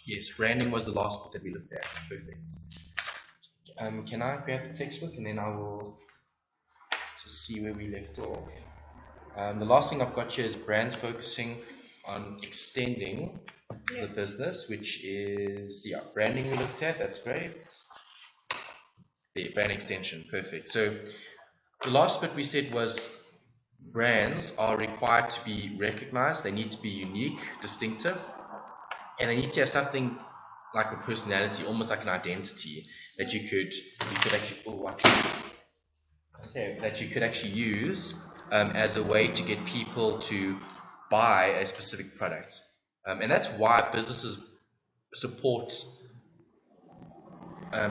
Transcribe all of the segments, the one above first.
Yes, branding was the last bit that we looked at. Perfect. Can I grab the textbook and then I will just see where we left off. The last thing I've got here is brands focusing on extending the business, which is branding we looked at. That's great. The brand extension, perfect. So the last bit we said was brands are required to be recognized. They need to be unique, distinctive, and they need to have something like a personality, almost like an identity that you could actually use as a way to get people to buy a specific product. And that's why businesses support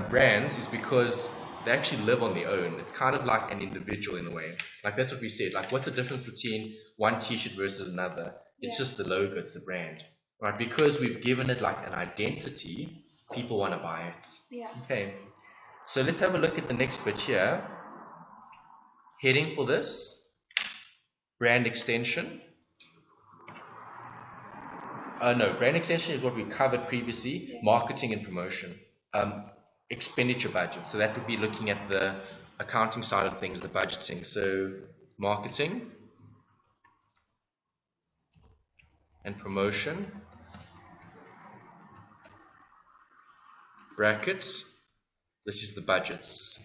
brands, is because they actually live on their own. It's kind of like an individual in a way. Like that's what we said. Like, what's the difference between one t-shirt versus another? It's just the logo, it's the brand. Right? Because we've given it like an identity, people want to buy it. Yeah. Okay. So let's have a look at the next bit here. Heading for this, brand extension. Brand extension is what we covered previously, marketing and promotion. Expenditure budget. So that would be looking at the accounting side of things, the budgeting. So marketing and promotion, brackets, this is the budgets.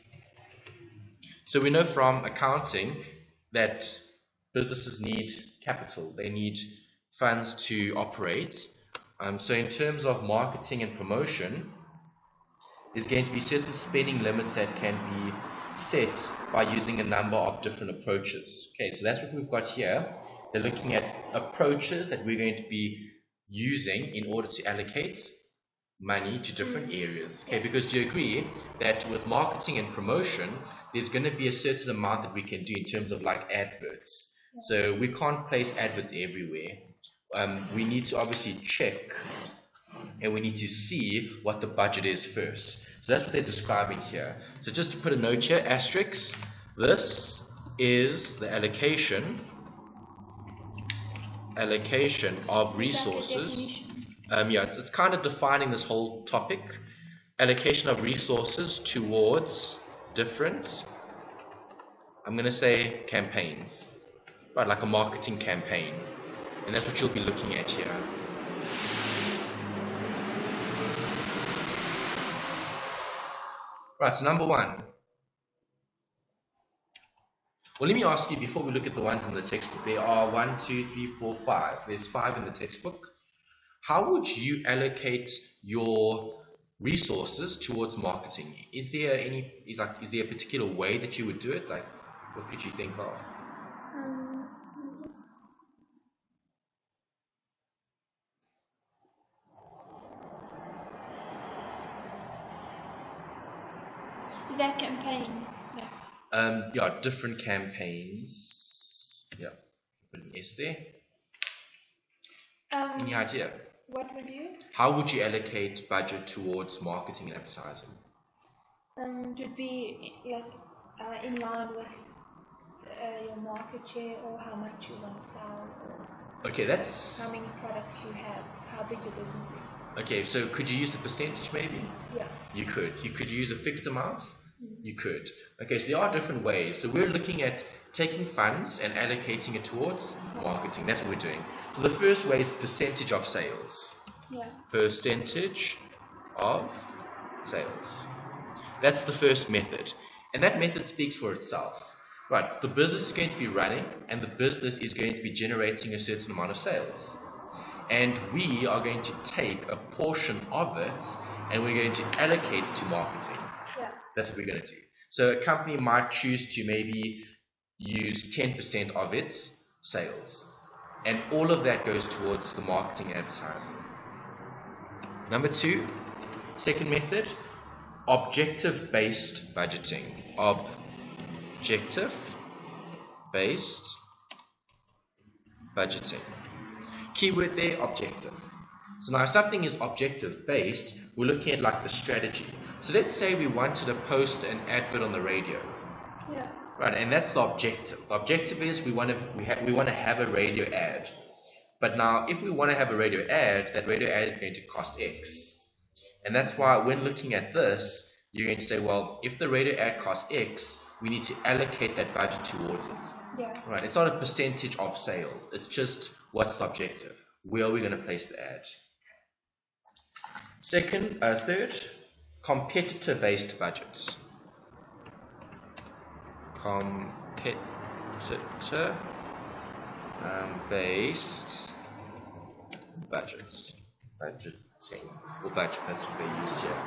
So we know from accounting that businesses need capital, they need funds to operate. So in terms of marketing and promotion, there's going to be certain spending limits that can be set by using a number of different approaches. Okay, so that's what we've got here. They're looking at approaches that we're going to be using in order to allocate money to different areas. Okay, because do you agree that with marketing and promotion, there's going to be a certain amount that we can do in terms of like adverts. So we can't place adverts everywhere. We need to obviously check and we need to see what the budget is first. So that's what they're describing here. So just to put a note here, asterisk, this is the allocation of resources. It's kind of defining this whole topic. Allocation of resources towards different, I'm going to say campaigns, right? Like a marketing campaign. And that's what you'll be looking at here. Right, so number one. Well, let me ask you, before we look at the ones in the textbook, there are 1, 2, 3, 4, 5. There's 5 in the textbook. How would you allocate your resources towards marketing? Is there a particular way that you would do it? Like, what could you think of? Is that campaigns? Different campaigns. Yeah, put an S there. Any idea? What would you? How would you allocate budget towards marketing and advertising? It would be like in line with your market share, or how much you want to sell, or okay, that's how many products you have, how big your business is. Okay, so could you use a percentage maybe? Yeah. You could use a fixed amount? You could. Okay, so there are different ways. So we're looking at taking funds and allocating it towards marketing. That's what we're doing. So the first way is percentage of sales. Yeah. Percentage of sales. That's the first method. And that method speaks for itself. Right, the business is going to be running and the business is going to be generating a certain amount of sales. And we are going to take a portion of it and we're going to allocate it to marketing. Yeah. That's what we're going to do. So a company might choose to maybe use 10% of its sales. And all of that goes towards the marketing and advertising. Number 2, second method, objective-based budgeting. Objective-based budgeting. Keyword there, objective. So now if something is objective-based, we're looking at like the strategy. So let's say we wanted to post an advert on the radio. Yeah. Right, and that's the objective. The objective is we want to have a radio ad. But now, if we want to have a radio ad, that radio ad is going to cost X. And that's why when looking at this, you're going to say, well, if the radio ad costs X, we need to allocate that budget towards it. Yeah. Right, it's not a percentage of sales. It's just what's the objective. Where are we going to place the ad? Third, competitor-based budgets. Competitor-based budgets. Budgeting, or budget, that's what they used here.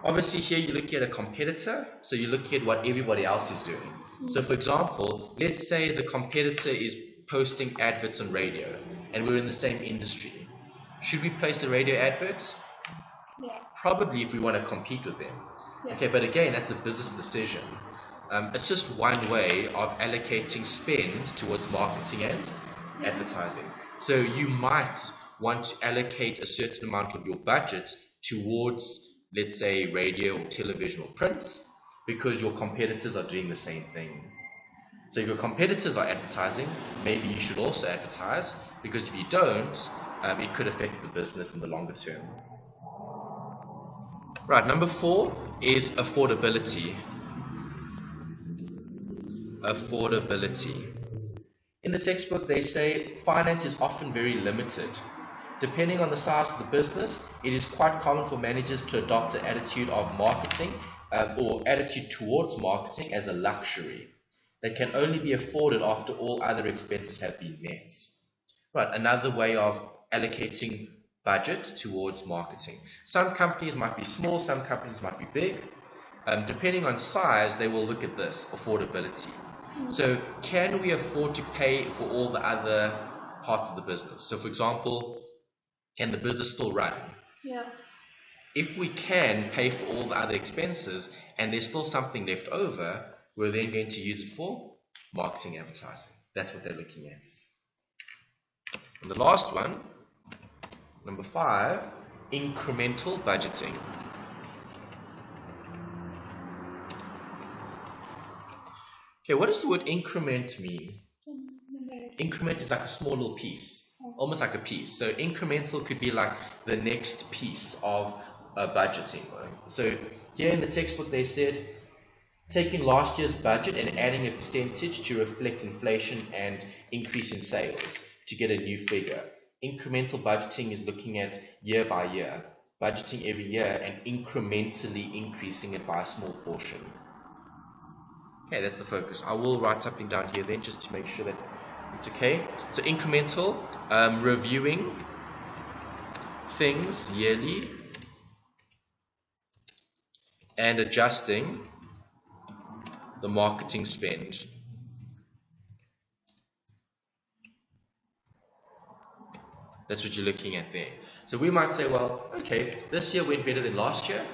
Obviously here you're looking at a competitor, so you're looking at what everybody else is doing. So for example, let's say the competitor is posting adverts on radio, and we're in the same industry. Should we place a radio advert? Yeah. Probably if we want to compete with them. Yeah. Okay, but again, that's a business decision. It's just one way of allocating spend towards marketing and advertising. So you might want to allocate a certain amount of your budget towards, let's say, radio or television or print, because your competitors are doing the same thing. So if your competitors are advertising, maybe you should also advertise, because if you don't, it could affect the business in the longer term. Right, number 4 is affordability. Affordability. In the textbook, they say finance is often very limited. Depending on the size of the business, it is quite common for managers to adopt an attitude of marketing or attitude towards marketing as a luxury that can only be afforded after all other expenses have been met. Right, another way of allocating budget towards marketing. Some companies might be small, some companies might be big. Depending on size, they will look at this, affordability. So can we afford to pay for all the other parts of the business? So for example, can the business still run? Yeah. If we can pay for all the other expenses and there's still something left over, we're then going to use it for marketing and advertising. That's what they're looking at. And the last one, number 5, incremental budgeting. Okay, what does the word increment mean? Increment is like a small little piece, almost like a piece. So incremental could be like the next piece of budgeting. So here in the textbook they said, taking last year's budget and adding a percentage to reflect inflation and increase in sales to get a new figure. Incremental budgeting is looking at year by year, budgeting every year and incrementally increasing it by a small portion. Okay, that's the focus. I will write something down here then just to make sure that it's okay. So incremental, reviewing things yearly and adjusting the marketing spend. That's what you're looking at there. So we might say, well, okay, this year went better than last year.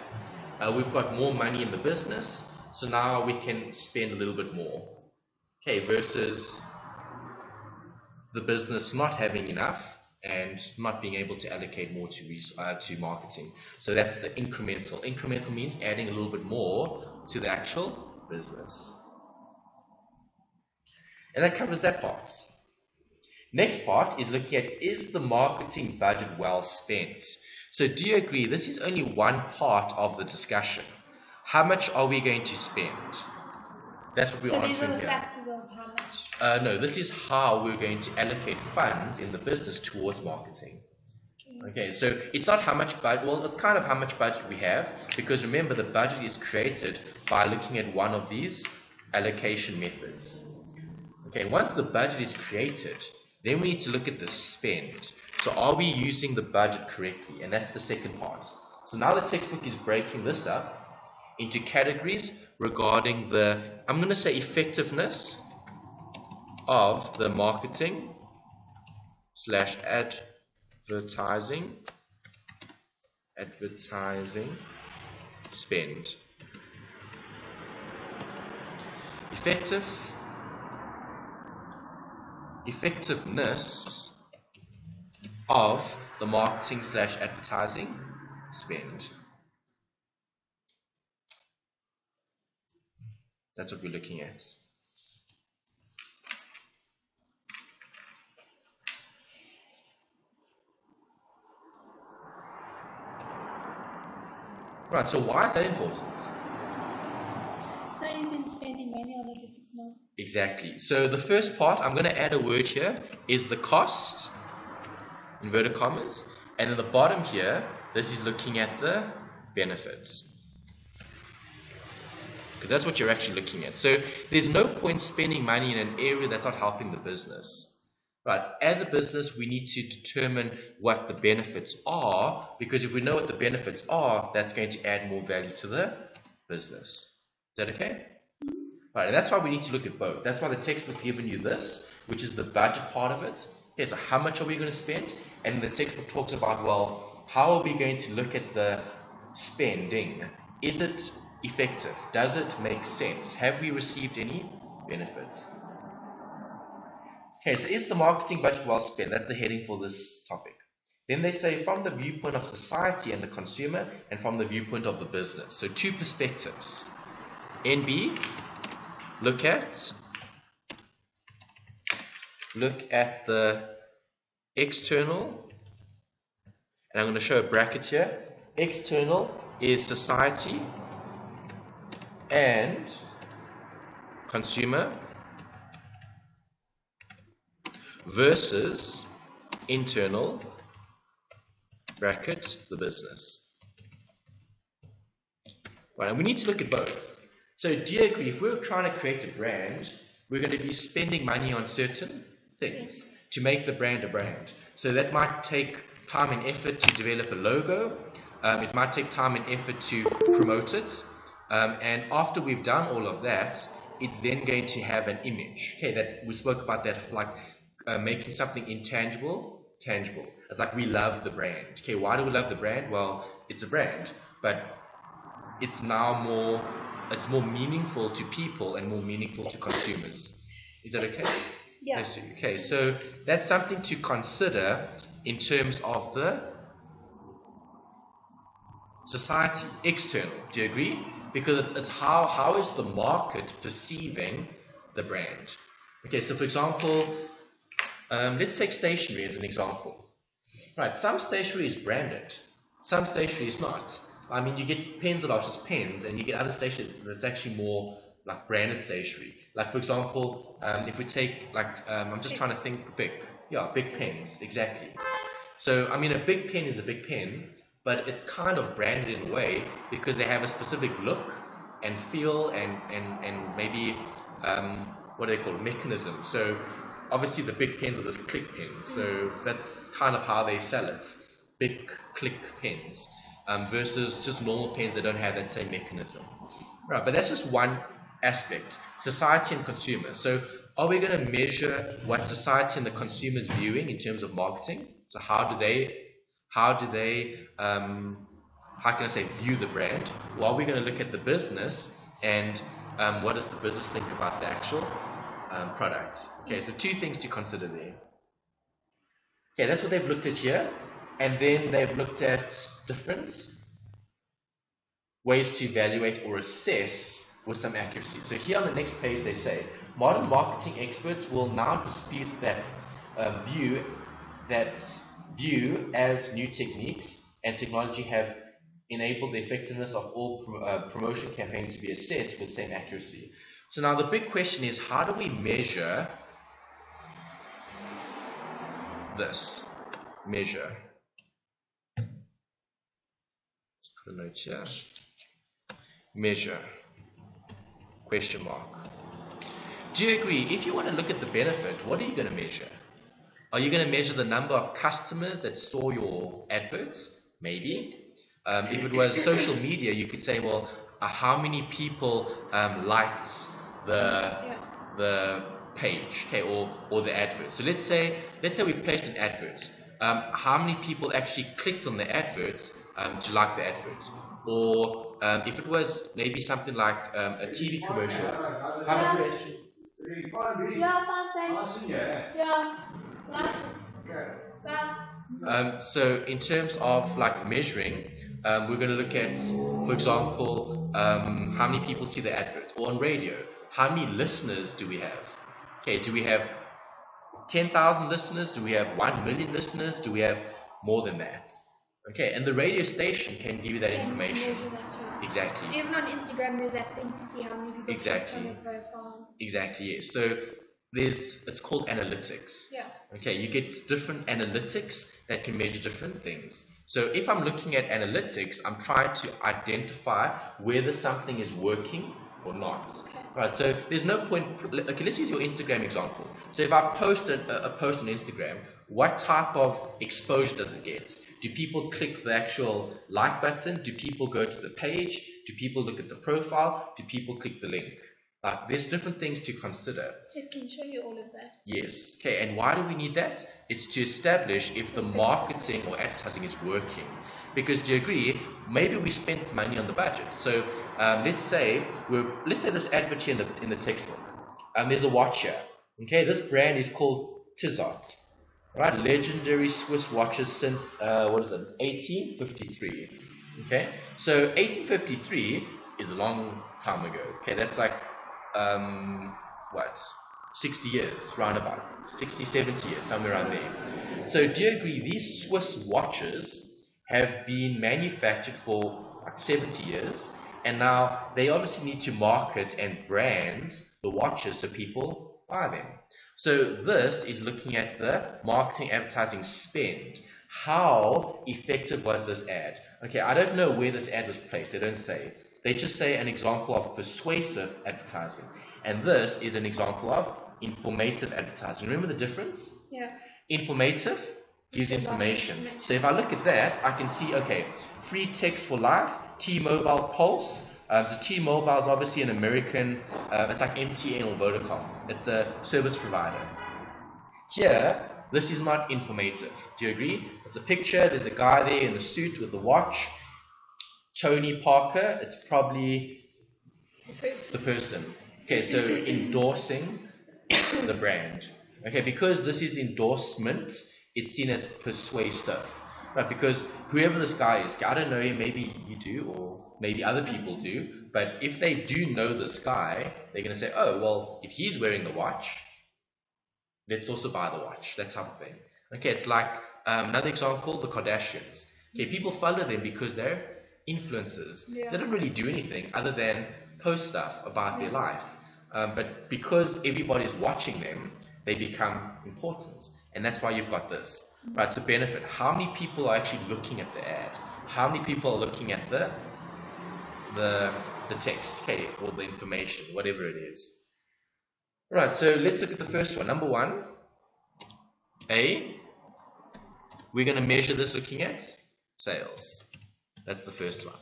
We've got more money in the business. So now we can spend a little bit more, okay, versus the business not having enough and not being able to allocate more to marketing. So that's the incremental. Incremental means adding a little bit more to the actual business. And that covers that part. Next part is looking at, is the marketing budget well spent? So do you agree this is only one part of the discussion? How much are we going to spend? That's what we're answering here. So these are the factors of how much? No, this is how we're going to allocate funds in the business towards marketing. Okay, so it's not how much budget, well, it's kind of how much budget we have, because remember the budget is created by looking at one of these allocation methods. Okay, once the budget is created, then we need to look at the spend. So are we using the budget correctly? And that's the second part. So now the textbook is breaking this up into categories regarding the, I'm going to say, effectiveness of the marketing / advertising spend. Effectiveness of the marketing / advertising spend. That's what we're looking at. Right, so why is that important? It's no use in spending money on it if it's not. Exactly. So the first part, I'm going to add a word here, is the cost, inverted commas, and then the bottom here, this is looking at the benefits. Because that's what you're actually looking at. So there's no point spending money in an area that's not helping the business. Right, as a business, we need to determine what the benefits are, because if we know what the benefits are, that's going to add more value to the business. Is that okay? Right, and that's why we need to look at both. That's why the textbook's given you this, which is the budget part of it. Okay, so how much are we going to spend? And the textbook talks about, well, how are we going to look at the spending? Is it effective? Does it make sense? Have we received any benefits? Okay, so is the marketing budget well spent? That's the heading for this topic. Then they say from the viewpoint of society and the consumer, and from the viewpoint of the business. So two perspectives. NB, look at the external, and I'm going to show a bracket here. External is society and consumer versus internal, bracket, the business. Right, and we need to look at both. So do you agree, if we're trying to create a brand, we're going to be spending money on certain things to make the brand a brand. So that might take time and effort to develop a logo. It might take time and effort to promote it. And after we've done all of that, it's then going to have an image. Okay, that we spoke about that, like making something intangible tangible. It's like we love the brand. Okay, why do we love the brand? Well, it's a brand, but it's now more meaningful to people and more meaningful to consumers. Is that okay? Yeah. Yes. Okay, so that's something to consider in terms of the society, external. Do you agree? Because it's how is the market perceiving the brand? Okay, so for example, let's take stationery as an example. Right, some stationery is branded, some stationery is not. I mean, you get pens that are just pens, and you get other stationery that's actually more like branded stationery. Like for example, if we take like, I'm just trying to think, big pens, exactly. So I mean, a big pen is a big pen, but it's kind of branded in a way because they have a specific look and feel and maybe what do they call it, mechanism. So obviously the big pens are just click pens, so that's kind of how they sell it, big click pens, versus just normal pens that don't have that same mechanism. Right, but that's just one aspect, society and consumer. So are we going to measure what society and the consumer is viewing in terms of marketing? So how can I say, view the brand? Or are we going to look at the business and what does the business think about the actual product? Okay, so two things to consider there. Okay, that's what they've looked at here. And then they've looked at different ways to evaluate or assess with some accuracy. So here on the next page they say, modern marketing experts will now dispute that view as new techniques and technology have enabled the effectiveness of all promotion campaigns to be assessed with the same accuracy. So now the big question is, how do we measure this? Measure. Let's put a note here. Measure. Question mark. Do you agree? If you want to look at the benefit, what are you going to measure? Are you going to measure the number of customers that saw your adverts? Maybe. If it was social media, you could say, well, how many people liked the page, okay, or the advert. So let's say we placed an advert. How many people actually clicked on the advert to like the advert? Or if it was maybe something like a TV commercial. How many actually? Yeah, fine, thanks. Yeah. So in terms of like measuring, we're going to look at, for example, how many people see the advert? Or on radio, how many listeners do we have? Okay, do we have 10,000 listeners? Do we have 1 million listeners? Do we have more than that? Okay, and the radio station can give you that information. Measure that too. Exactly. Even on Instagram, there's that thing to see how many people Exactly. clicked on your profile. Exactly, yes. So it's called analytics. Yeah. Okay, you get different analytics that can measure different things. So if I'm looking at analytics, I'm trying to identify whether something is working or not. Okay. Right, so there's no point. Okay, let's use your Instagram example. So if I post a post on Instagram, what type of exposure does it get? Do people click the actual like button? Do people go to the page? Do people look at the profile? Do people click the link? There's different things to consider. It can show you all of that. Yes. Okay, and why do we need that? It's to establish if the marketing or advertising is working. Because do you agree, maybe we spent money on the budget. So let's say this advert here in the textbook. There's a watch here. Okay, this brand is called Tissot. Right, legendary Swiss watches since 1853. Okay, so 1853 is a long time ago. Okay, that's like 60 years, roundabout 60, 70 years, somewhere around there. So do you agree these Swiss watches have been manufactured for like 70 years, and now they obviously need to market and brand the watches so people buy them. So this is looking at the marketing advertising spend. How effective was this ad? Okay, I don't know where this ad was placed. They don't say. They just say an example of persuasive advertising. And this is an example of informative advertising. Remember the difference? Yeah. Informative gives information. So if I look at that, I can see, okay, free text for life, T-Mobile Pulse. So T-Mobile is obviously an American, it's like MTN or Vodacom. It's a service provider. Here, this is not informative. Do you agree? It's a picture, there's a guy there in a suit with a watch. Tony Parker, it's probably the person. Okay, so endorsing the brand. Okay, because this is endorsement, it's seen as persuasive. Right, because whoever this guy is, I don't know him, maybe you do, or maybe other people do, but if they do know this guy, they're going to say, oh, well, if he's wearing the watch, let's also buy the watch, that type of thing. Okay, it's like another example, the Kardashians. Okay, people follow them because they're influencers. Yeah. They don't really do anything other than post stuff about their life. But because everybody's watching them, they become important. And that's why you've got this. Right, so benefit. How many people are actually looking at the ad? How many people are looking at the text, okay, or the information, whatever it is. Right, so let's look at the first one. Number 1, A, we're going to measure this looking at sales. That's the first one.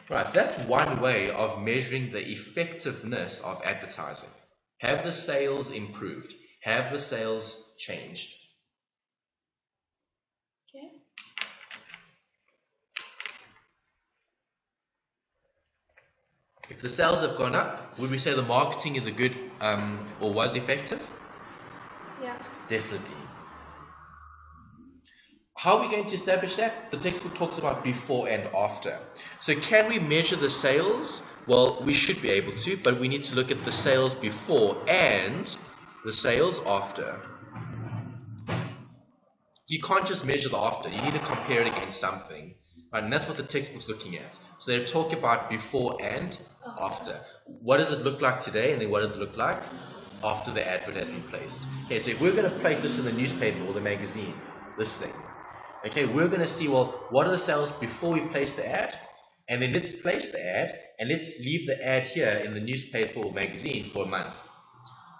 Right, so that's one way of measuring the effectiveness of advertising. Have the sales improved? Have the sales changed? Okay. If the sales have gone up, would we say the marketing is a good or was effective? Yeah. Definitely. How are we going to establish that? The textbook talks about before and after. So can we measure the sales? Well, we should be able to, but we need to look at the sales before and the sales after. You can't just measure the after. You need to compare it against something. Right? And that's what the textbook's looking at. So they talk about before and after. What does it look like today, and then what does it look like after the advert has been placed? Okay, so if we're going to place this in the newspaper or the magazine, this thing, okay, we're going to see, well, what are the sales before we place the ad? And then let's place the ad, and let's leave the ad here in the newspaper or magazine for a month.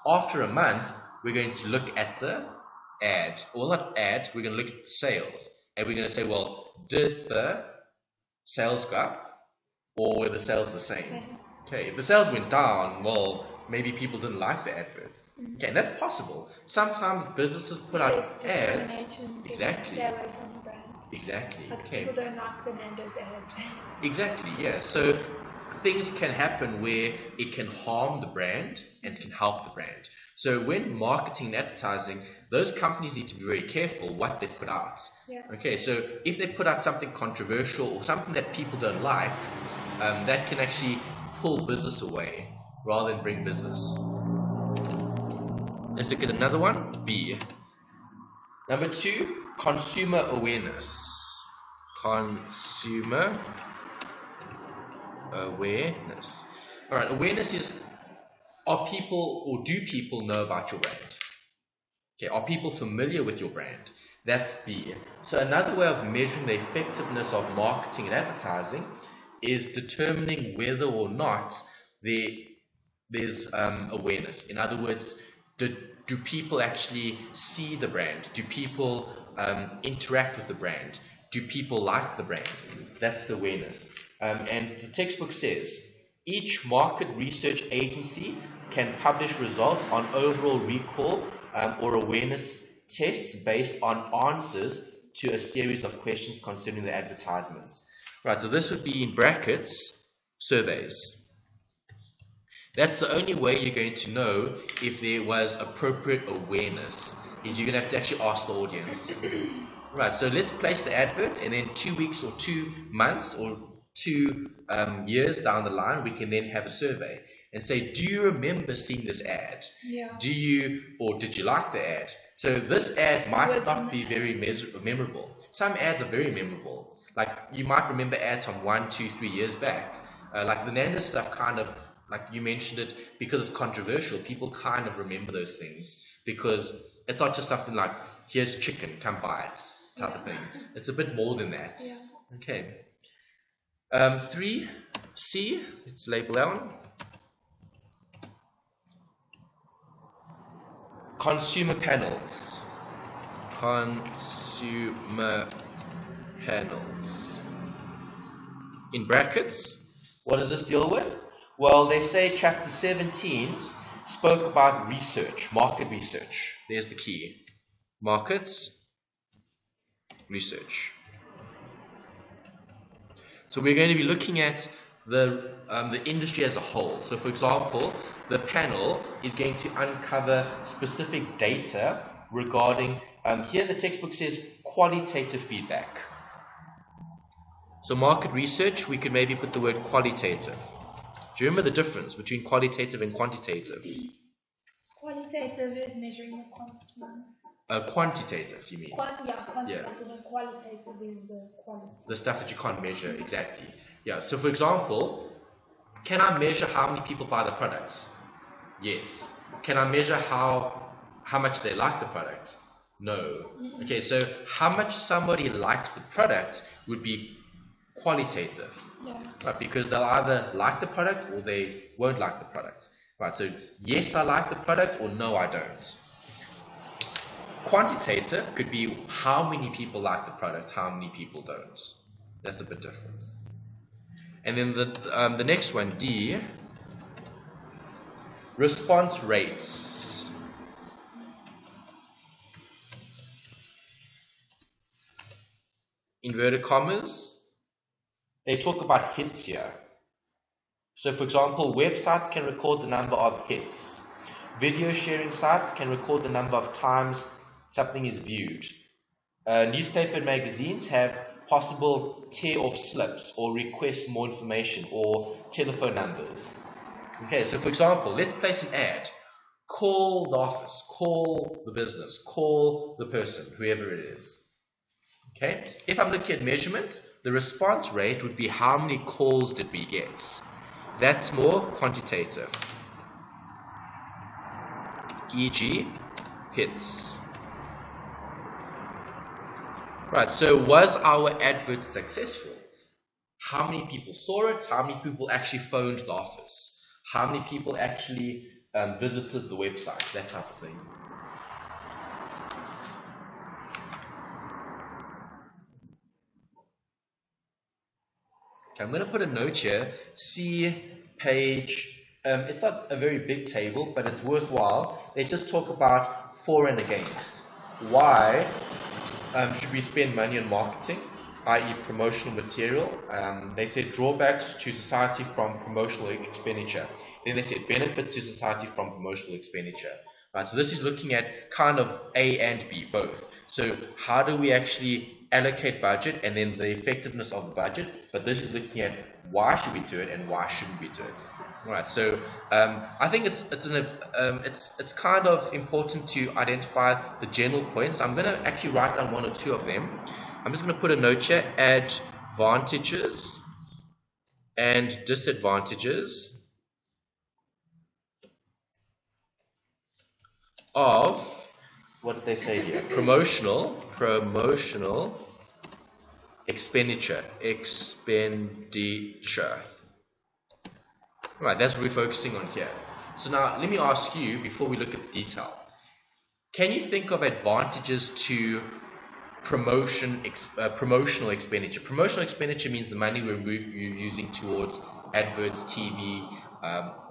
After a month, we're going to look at the ad. Well, not ad, we're going to look at the sales. And we're going to say, well, did the sales go up, or were the sales the same? Okay, if the sales went down, well, maybe people didn't like the advert. Okay, and that's possible. Sometimes businesses put out ads. Exactly. Stay away from the brand. Exactly. Like Okay. people don't like the Nando's ads. Exactly, yeah. So things can happen where it can harm the brand and it can help the brand. So when marketing and advertising, those companies need to be very careful what they put out. Yeah. Okay, so if they put out something controversial or something that people don't like, that can actually pull business away rather than bring business. Let's look at another one, B. Number 2, consumer awareness. Consumer awareness. All right, awareness is, are people, or do people know about your brand? Okay, are people familiar with your brand? That's B. So another way of measuring the effectiveness of marketing and advertising is determining whether or not there's awareness. In other words, do people actually see the brand? Do people interact with the brand? Do people like the brand? That's the awareness. And the textbook says, each market research agency can publish results on overall recall or awareness tests based on answers to a series of questions concerning the advertisements. Right, so this would be in brackets, surveys. That's the only way you're going to know if there was appropriate awareness, is you're going to have to actually ask the audience. Right, so let's place the advert, and then 2 weeks or 2 months or 2 years down the line, we can then have a survey and say, do you remember seeing this ad? Yeah. Do you, or did you like the ad? So this ad might not be very memorable. Some ads are very memorable. Like you might remember ads from 1, 2, 3 years back. Like the Nanda stuff kind of, like you mentioned it, because it's controversial, people kind of remember those things because it's not just something like, here's chicken, come buy it, type of thing. It's a bit more than that. Yeah. Okay. 3C, let's label that one. Consumer panels. Consumer panels. In brackets, what does this deal with? Well, they say chapter 17 spoke about research, market research. There's the key. Markets, research. So we're going to be looking at the industry as a whole. So for example, the panel is going to uncover specific data regarding, here the textbook says qualitative feedback. So market research, we could maybe put the word qualitative. Do you remember the difference between qualitative and quantitative? Qualitative is measuring the quantity. Quantitative, you mean? Quantitative, Yeah. and qualitative is the quality. The stuff that you can't measure, exactly. Yeah, so for example, can I measure how many people buy the product? Yes. Can I measure how much they like the product? No. Okay, so how much somebody likes the product would be qualitative. Yeah. Right, because they'll either like the product or they won't like the product. Right, so yes, I like the product, or no, I don't. Quantitative could be how many people like the product, how many people don't. That's a bit different. And then the next one, D, response rates. Inverted commas, they talk about hits here. So for example, websites can record the number of hits. Video sharing sites can record the number of times something is viewed. Newspaper and magazines have possible tear-off slips or request more information or telephone numbers. Okay, so for example, let's place an ad. Call the office, call the business, call the person, whoever it is. Okay, if I'm looking at measurement, the response rate would be how many calls did we get. That's more quantitative. E.g., hits. Right, so was our advert successful? How many people saw it? How many people actually phoned the office? How many people actually visited the website? That type of thing. Okay, I'm going to put a note here. See page. It's not a very big table, but it's worthwhile. They just talk about for and against. Why should we spend money on marketing, i.e. promotional material? They said drawbacks to society from promotional expenditure. Then they said benefits to society from promotional expenditure. Right, so this is looking at kind of A and B, both. So how do we actually allocate budget and then the effectiveness of the budget, but this is looking at why should we do it and why shouldn't we do it. All right, so I think it's kind of important to identify the general points. I'm going to actually write down one or two of them. I'm just going to put a note here: advantages and disadvantages of, what did they say here? Promotional expenditure. Right, that's what we're focusing on here. So now let me ask you, before we look at the detail, can you think of advantages to promotional expenditure? Promotional expenditure means the money you're using towards adverts, TV,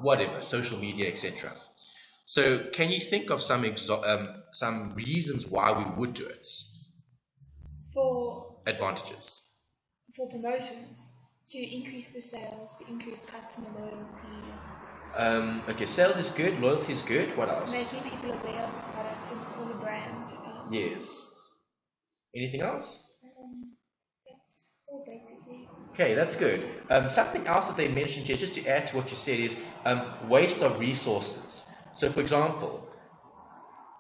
whatever, social media, etc. So can you think of some reasons why we would do it? For advantages. For promotions, to increase the sales, to increase customer loyalty. Okay, sales is good, loyalty is good. What else? Making people aware of the product and or the brand. Yes. Anything else? That's all basically. Okay, that's good. Something else that they mentioned here, just to add to what you said, is waste of resources. So, for example,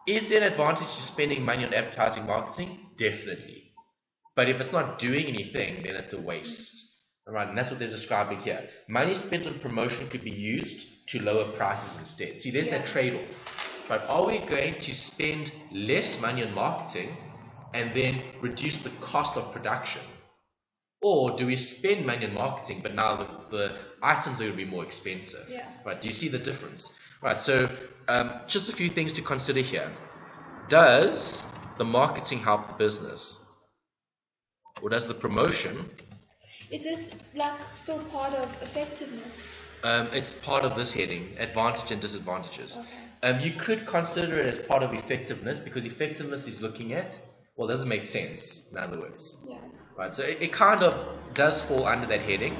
is there an advantage to spending money on advertising marketing? Definitely. But if it's not doing anything, then it's a waste. All right, and that's what they're describing here. Money spent on promotion could be used to lower prices instead. See, there's that trade-off. But are we going to spend less money on marketing and then reduce the cost of production? Or do we spend money on marketing, but now the items are going to be more expensive? Yeah. Right, do you see the difference? Right, so just a few things to consider here. Does the marketing help the business? Or does the promotion? Is this like still part of effectiveness? It's part of this heading, advantage and disadvantages. Okay. You could consider it as part of effectiveness, because effectiveness is looking at, well, does it make sense, in other words? Yeah. Right, so it kind of does fall under that heading,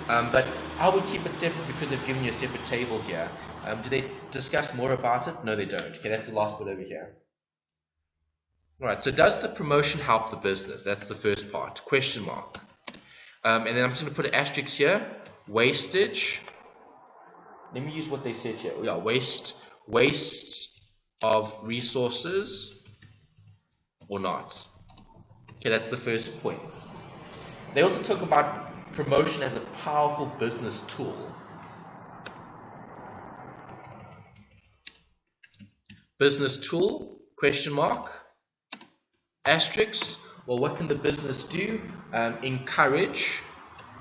but I would keep it separate because they've given you a separate table here. Do they discuss more about it? No, they don't. Okay, that's the last bit over here. Right, so does the promotion help the business? That's the first part, question mark. And then I'm just going to put an asterisk here, wastage. Let me use what they said here. Yeah, waste of resources or not. Okay, that's the first point. They also talk about promotion as a powerful business tool. Business tool, question mark. Asterisk, well, what can the business do? Encourage,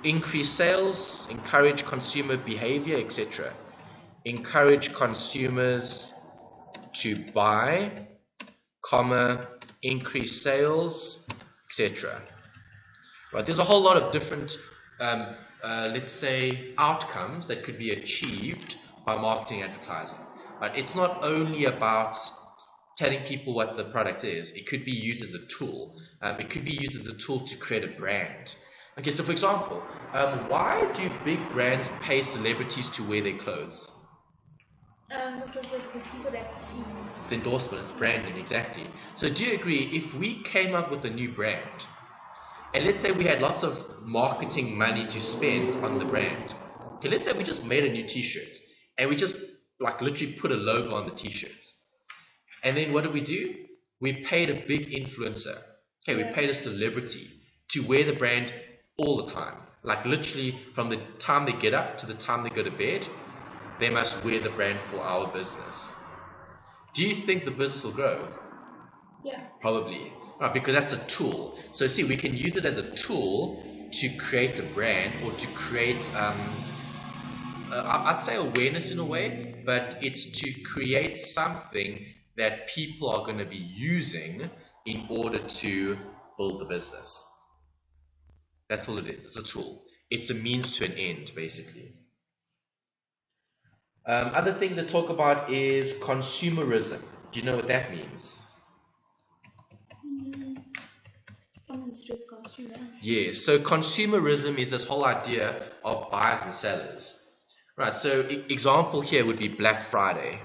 increase sales, encourage consumer behavior, etc. Encourage consumers to buy, comma, increase sales, etc. Right, there's a whole lot of different, let's say, outcomes that could be achieved by marketing advertising. Right, it's not only about telling people what the product is. It could be used as a tool. It could be used as a tool to create a brand. Okay, so for example, why do big brands pay celebrities to wear their clothes? Because it's the people that see. It's the endorsement, it's branding, exactly. So do you agree, if we came up with a new brand, and let's say we had lots of marketing money to spend on the brand. Okay, let's say we just made a new t-shirt, and we just like literally put a logo on the t-shirt. And then what do? We paid a big influencer. Okay, we paid a celebrity to wear the brand all the time. Like literally from the time they get up to the time they go to bed, they must wear the brand for our business. Do you think the business will grow? Yeah. Probably. Right, because that's a tool. So see, we can use it as a tool to create a brand or to create, I'd say awareness in a way, but it's to create something that people are going to be using in order to build the business. That's all it is. It's a tool. It's a means to an end, basically. Other things they talk about is consumerism. Do you know what that means? Something to do with consumer. Yeah, so consumerism is this whole idea of buyers and sellers. Right, so example here would be Black Friday.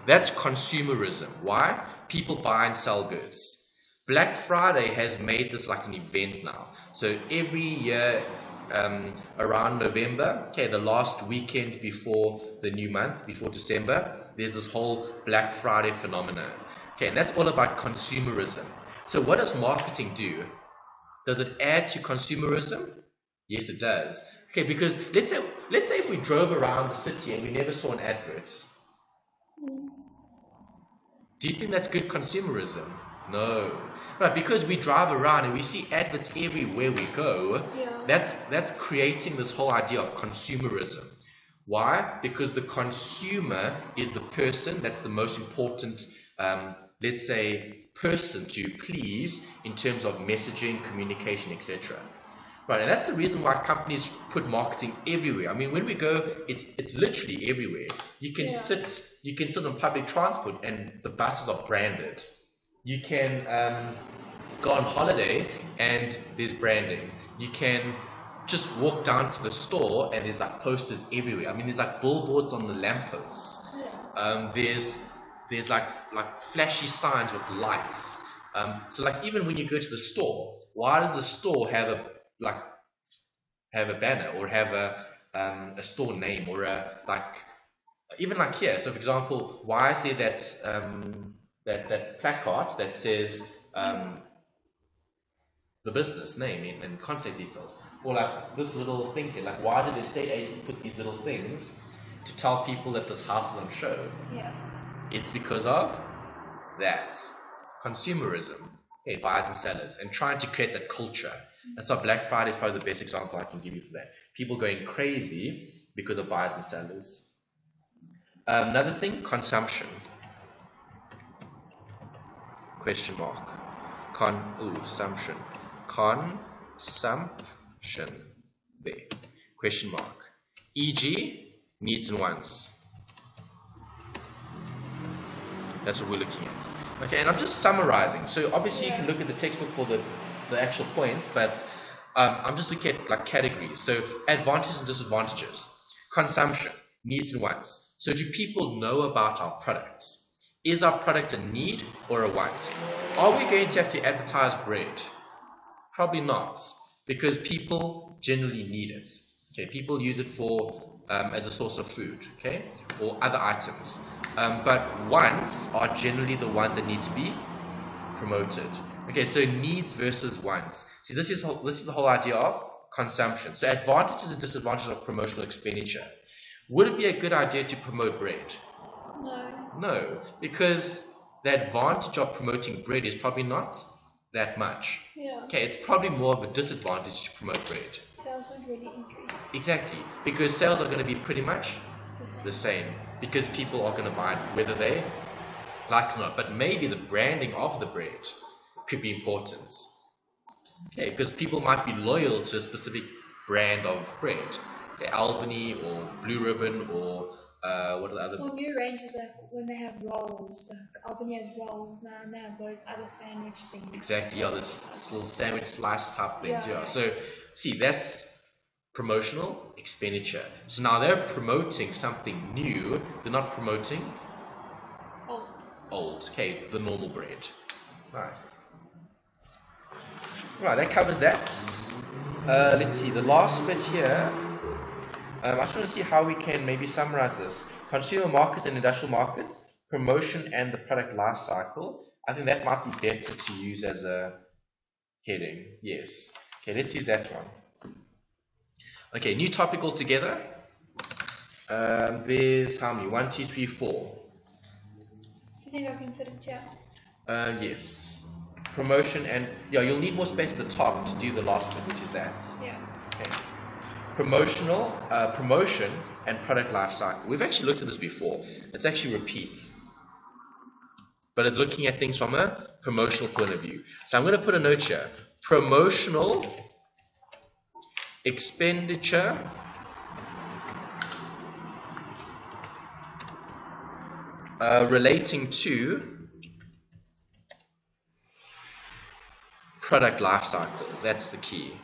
That's consumerism. Why? People buy and sell goods. Black Friday has made this like an event now. So every year around November, okay, the last weekend before the new month, before December, there's this whole Black Friday phenomenon. Okay, and that's all about consumerism. So what does marketing do? Does it add to consumerism? Yes, it does. Okay, because let's say if we drove around the city and we never saw an advert, do you think that's good consumerism? No. Right, because we drive around and we see adverts everywhere we go, that's creating this whole idea of consumerism. Why? Because the consumer is the person that's the most important, let's say, person to please in terms of messaging, communication, etc. Right, and that's the reason why companies put marketing everywhere. I mean, when we go, it's literally everywhere. You can sit on public transport and the buses are branded. You can go on holiday and there's branding. You can just walk down to the store and there's like posters everywhere. I mean, there's like billboards on the lampposts. There's like flashy signs with lights. So like even when you go to the store, why does the store have a banner or have a store name or even like here? So for example, why is there that placard that says the business name and contact details, or like this little thing here? Like, why did the estate agents put these little things to tell people that this house is on show? Yeah. It's because of that consumerism, okay, buyers and sellers, and trying to create that culture. And so Black Friday is probably the best example I can give you for that. People going crazy because of buyers and sellers. Another thing, consumption. Question mark. Consumption. Consumption. There. Question mark. E.g., needs and wants. That's what we're looking at. Okay, and I'm just summarizing. So obviously you can look at the textbook for the actual points, but I'm just looking at like categories. So advantages and disadvantages. Consumption, needs and wants. So do people know about our products? Is our product a need or a want? Are we going to have to advertise bread? Probably not, because people generally need it. Okay, people use it for as a source of food, okay, or other items. But wants are generally the ones that need to be promoted. Okay, so needs versus wants. See, this is the whole idea of consumption. So advantages and disadvantages of promotional expenditure. Would it be a good idea to promote bread? No. No, because the advantage of promoting bread is probably not that much. Yeah. Okay, it's probably more of a disadvantage to promote bread. Sales would really increase. Exactly, because sales are going to be pretty much the same, because people are going to buy it whether they like it or not. But maybe the branding of the bread could be important. Okay, because people might be loyal to a specific brand of bread. Okay, Albany or Blue Ribbon or what are the other? Well, new ranges like when they have rolls, like Albany has rolls now, and they have those other sandwich things. Exactly, yeah, this little sandwich slice type things, yeah. So, see, that's promotional expenditure. So now they're promoting something new, they're not promoting old. Okay, the normal bread. Nice. Right, that covers that. Let's see, the last bit here. I just want to see how we can maybe summarize this. Consumer markets and industrial markets, promotion and the product life cycle. I think that might be better to use as a heading. Yes. Okay, let's use that one. Okay, new topic altogether. There's how many? 1, 2, 3, 4. Do you think I can fit it here? Yes. Promotion and you'll need more space at the top to do the last bit, which is that. Yeah. Okay. Promotion and product life cycle. We've actually looked at this before. It's actually repeats, but it's looking at things from a promotional point of view. So I'm going to put a note here: promotional expenditure relating to product life cycle. That's the key.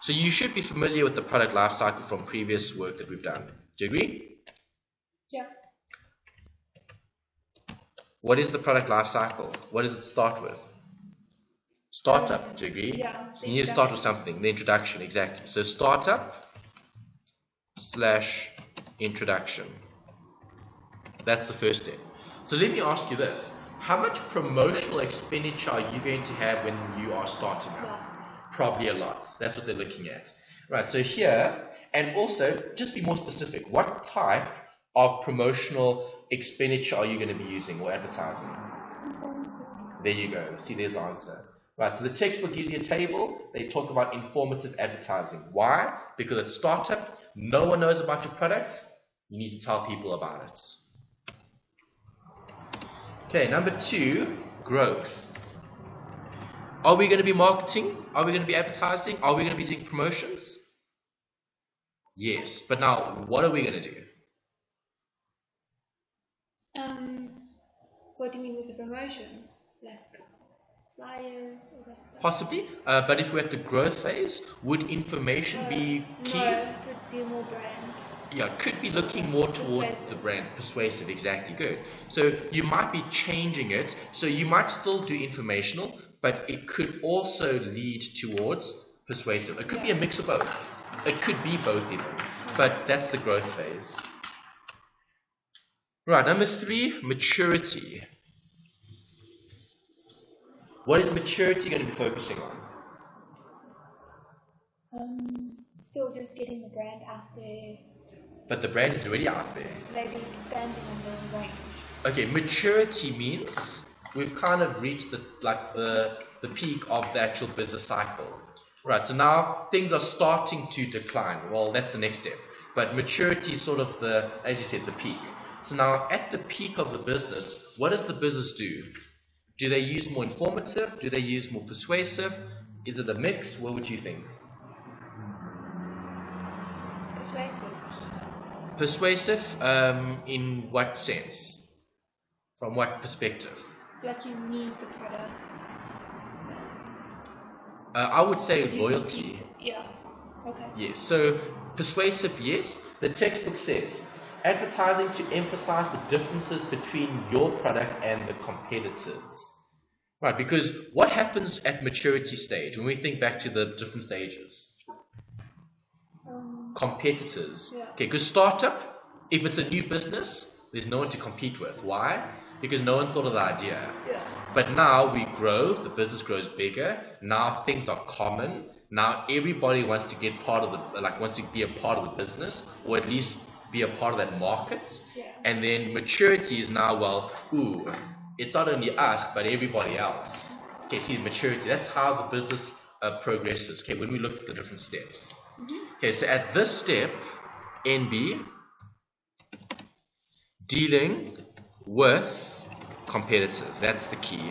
So you should be familiar with the product life cycle from previous work that we've done. Do you agree? Yeah. What is the product life cycle? What does it start with? Startup, do you agree? Yeah. So you need to start with something, the introduction, exactly. So startup / introduction. That's the first step. So let me ask you this. How much promotional expenditure are you going to have when you are starting out? Probably a lot. That's what they're looking at. Right, so here, and also, just be more specific. What type of promotional expenditure are you going to be using or advertising? There you go. See, there's the answer. Right, so the textbook gives you a table. They talk about informative advertising. Why? Because it's startup. No one knows about your product. You need to tell people about it. Okay, number 2, growth. Are we going to be marketing? Are we going to be advertising? Are we going to be doing promotions? Yes, but now what are we going to do? What do you mean with the promotions? Like flyers or that stuff? Possibly, but if we're at the growth phase, would information be key? No, it could be more brand. Yeah, it could be looking more towards the brand. Persuasive, exactly, good. So you might be changing it. So you might still do informational, but it could also lead towards persuasive. It could be a mix of both. It could be both even, but that's the growth phase. Right, number 3, maturity. What is maturity going to be focusing on? Still just getting the brand out there. But the brand is already out there. Maybe expanding on the range. Okay, maturity means we've kind of reached the peak of the actual business cycle. Right, so now things are starting to decline. Well, that's the next step. But maturity is sort of the, as you said, the peak. So now at the peak of the business, what does the business do? Do they use more informative? Do they use more persuasive? Is it a mix? What would you think? Persuasive. Persuasive, in what sense? From what perspective? Like you need the product. I would say loyalty. Yeah. Okay. Yes. So persuasive, yes. The textbook says advertising to emphasize the differences between your product and the competitors. Right, because what happens at maturity stage when we think back to the different stages? Competitors. Yeah. Okay, because startup, if it's a new business, there's no one to compete with. Why? Because no one thought of the idea. Yeah. But now we grow, the business grows bigger. Now things are common. Now everybody wants to get part of the, wants to be a part of the business, or at least be a part of that market. Yeah. And then maturity is now, well, it's not only us, but everybody else. Okay, see, maturity, that's how the business progresses. Okay, when we look at the different steps. Okay, so at this step, NB, dealing with competitors. That's the key.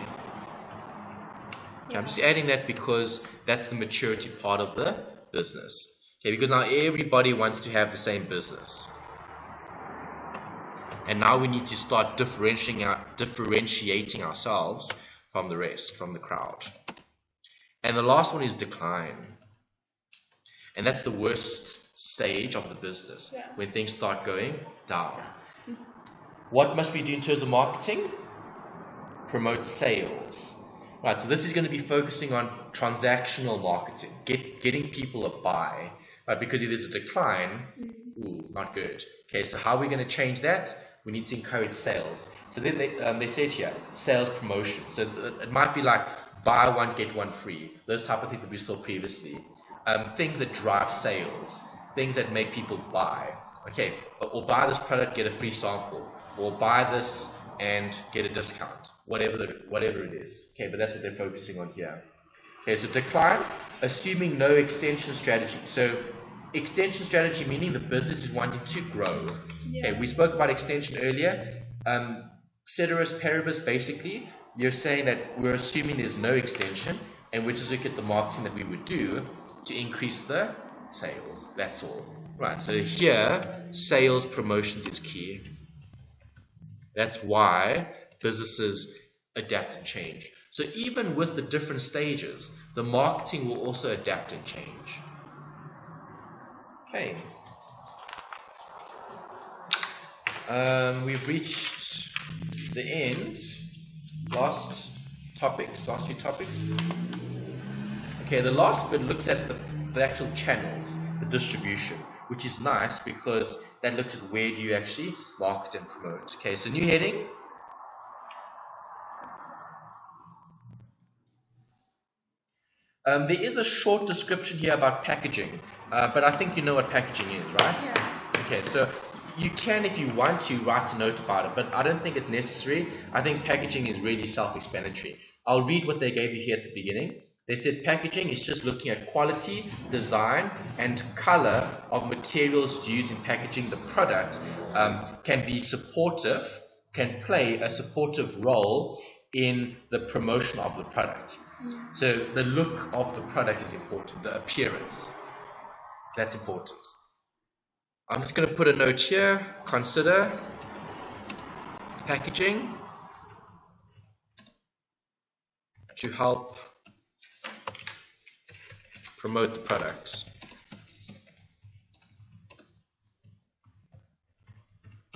Okay, I'm just adding that because that's the maturity part of the business. Okay, because now everybody wants to have the same business. And now we need to start differentiating ourselves from the rest, from the crowd. And the last one is decline. And that's the worst stage of the business, when things start going down. What must we do in terms of marketing? Promote sales. Right, so this is going to be focusing on transactional marketing, getting people a buy. Right, because if there's a decline, not good. Okay, so how are we going to change that? We need to encourage sales. So then they said here, sales promotion. So it might be like buy one, get one free. Those type of things that we saw previously. Things that drive sales. Things that make people buy. Okay, or buy this product, get a free sample. Or buy this and get a discount. Whatever it is. Okay, but that's what they're focusing on here. Okay, so decline, assuming no extension strategy. So extension strategy meaning the business is wanting to grow. Okay, we spoke about extension earlier. Ceteris paribus, basically, you're saying that we're assuming there's no extension, and we just look at the marketing that we would do to increase the sales. That's all. Right, so here, sales promotions is key. That's why businesses adapt and change. So even with the different stages, the marketing will also adapt and change. Okay. We've reached the end, last few topics. Okay, the last bit looks at the actual channels, the distribution, which is nice because that looks at where do you actually market and promote. Okay, so new heading. There is a short description here about packaging, but I think you know what packaging is, right? Yeah. Okay, so you can, if you want to, write a note about it, but I don't think it's necessary. I think packaging is really self-explanatory. I'll read what they gave you here at the beginning. They said packaging is just looking at quality, design, and color of materials used in packaging the product. Can be supportive, can play a supportive role in the promotion of the product. So the look of the product is important, the appearance. That's important. I'm just going to put a note here. Consider packaging to help promote the product.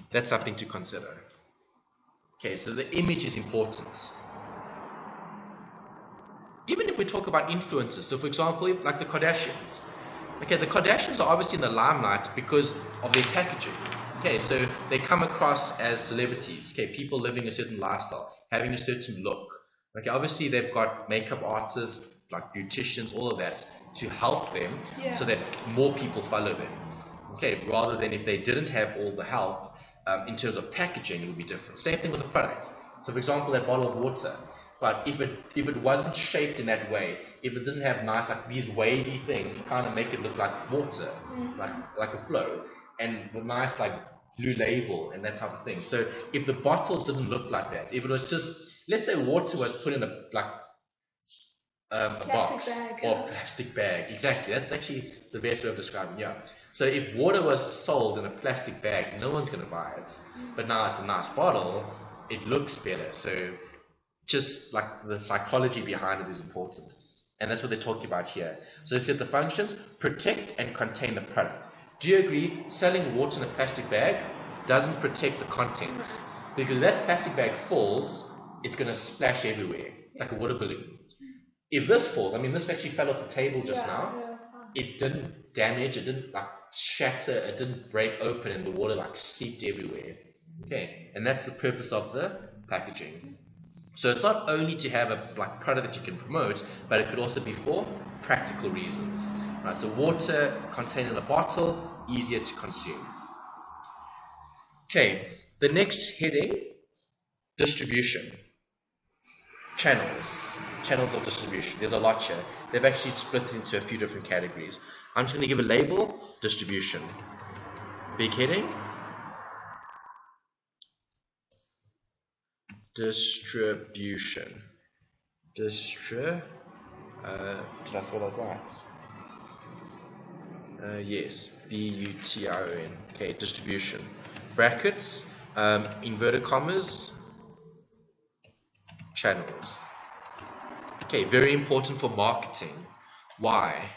That's something to consider. Okay, so the image is important. Even if we talk about influencers, so for example, like the Kardashians. Okay, the Kardashians are obviously in the limelight because of their packaging. Okay, so they come across as celebrities. Okay, people living a certain lifestyle, having a certain look. Okay, obviously they've got makeup artists, like beauticians, all of that to help them so that more people follow them. Okay, rather than if they didn't have all the help in terms of packaging, it would be different. Same thing with the product. So, for example, that bottle of water. But if it wasn't shaped in that way, if it didn't have nice like these wavy things, kind of make it look like water, like a flow, and the nice like blue label and that type of thing. So if the bottle didn't look like that, if it was just, let's say water was put in a box or a plastic bag, exactly. That's actually the best way of describing. Yeah. So if water was sold in a plastic bag, no one's gonna buy it. But now it's a nice bottle, it looks better. So just like the psychology behind it is important. And that's what they're talking about here. So they said the functions protect and contain the product. Do you agree selling water in a plastic bag doesn't protect the contents? Because if that plastic bag falls, it's going to splash everywhere, like a water balloon. If this falls, I mean this actually fell off the table just now, it didn't damage, it didn't like shatter, it didn't break open and the water like seeped everywhere. Okay, and that's the purpose of the packaging. So it's not only to have a product that you can promote, but it could also be for practical reasons. Right? So water contained in a bottle, easier to consume. Okay, the next heading, distribution. Channels of distribution. There's a lot here. They've actually split into a few different categories. I'm just going to give a label, distribution. Big heading. Distribution. Did I spell that right? Yes, B-U-T-I-O-N. Okay, distribution. Brackets, inverted commas, channels. Okay, very important for marketing. Why?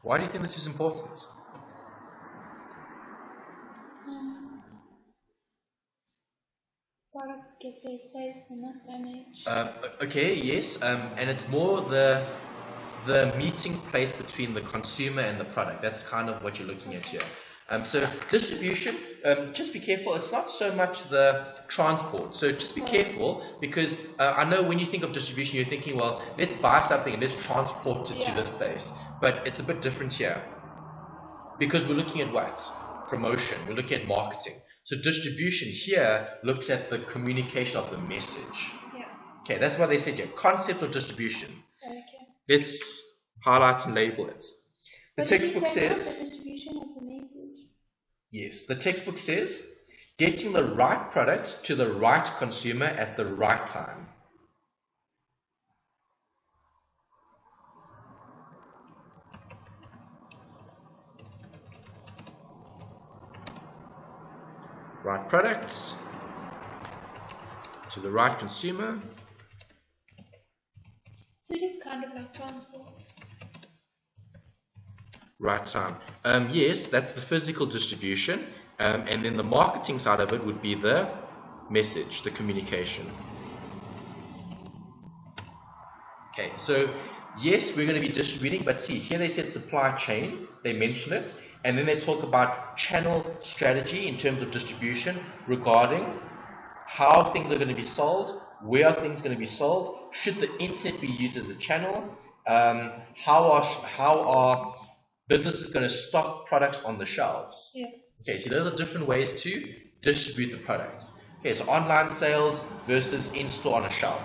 Why do you think this is important? Products get there safe and not damaged. Okay, yes, and it's more the meeting place between the consumer and the product. That's kind of what you're looking at here. So distribution, just be careful. It's not so much the transport. So just be careful because I know when you think of distribution, you're thinking, well, let's buy something and let's transport it to this place. But it's a bit different here because we're looking at what? Promotion. We're looking at marketing. So distribution here looks at the communication of the message. Yeah. Okay, that's why they said here, concept of distribution. Okay. Let's highlight and label it. The textbook says, the distribution of the message. Yes, the textbook says, getting the right product to the right consumer at the right time. Right product to the right consumer. So it is kind of like transport. right time. Yes, that's the physical distribution, and then the marketing side of it would be the message, the communication. Okay, so yes, we're going to be distributing, but see, here they said supply chain, they mention it, and then they talk about channel strategy in terms of distribution regarding how things are going to be sold, where are things going to be sold, should the internet be used as a channel, how are businesses going to stock products on the shelves. Yeah. Okay, so those are different ways to distribute the products. Okay, so online sales versus in-store on a shelf.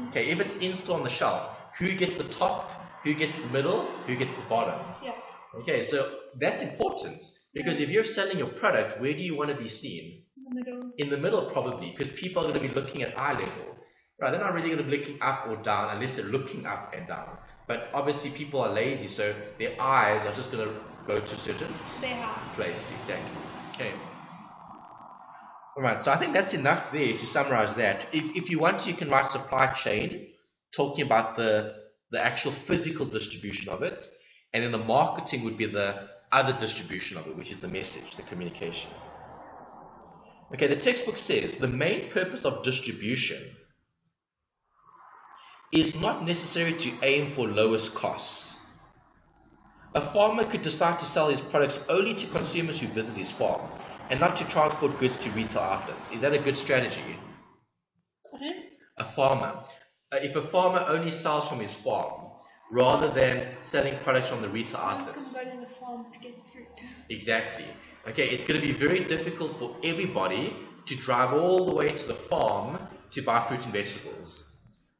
Okay, if it's in-store on the shelf, who gets the top, who gets the middle, who gets the bottom? Yeah. Okay, so that's important because if you're selling your product, where do you want to be seen? In the middle. In the middle, probably, because people are going to be looking at eye level. Right, they're not really going to be looking up or down unless they're looking up and down. But obviously people are lazy, so their eyes are just going to go to a certain place. Exactly. Okay. Alright, so I think that's enough there to summarize that. If you want, you can write supply chain, talking about the actual physical distribution of it, and then the marketing would be the other distribution of it, which is the message, the communication. Okay, the textbook says the main purpose of distribution is not necessary to aim for lowest costs. A farmer could decide to sell his products only to consumers who visit his farm and not to transport goods to retail outlets. Is that a good strategy? A farmer. If a farmer only sells from his farm rather than selling products from the retail outlets. Go to the farm to get fruit. Exactly. Okay, it's going to be very difficult for everybody to drive all the way to the farm to buy fruit and vegetables.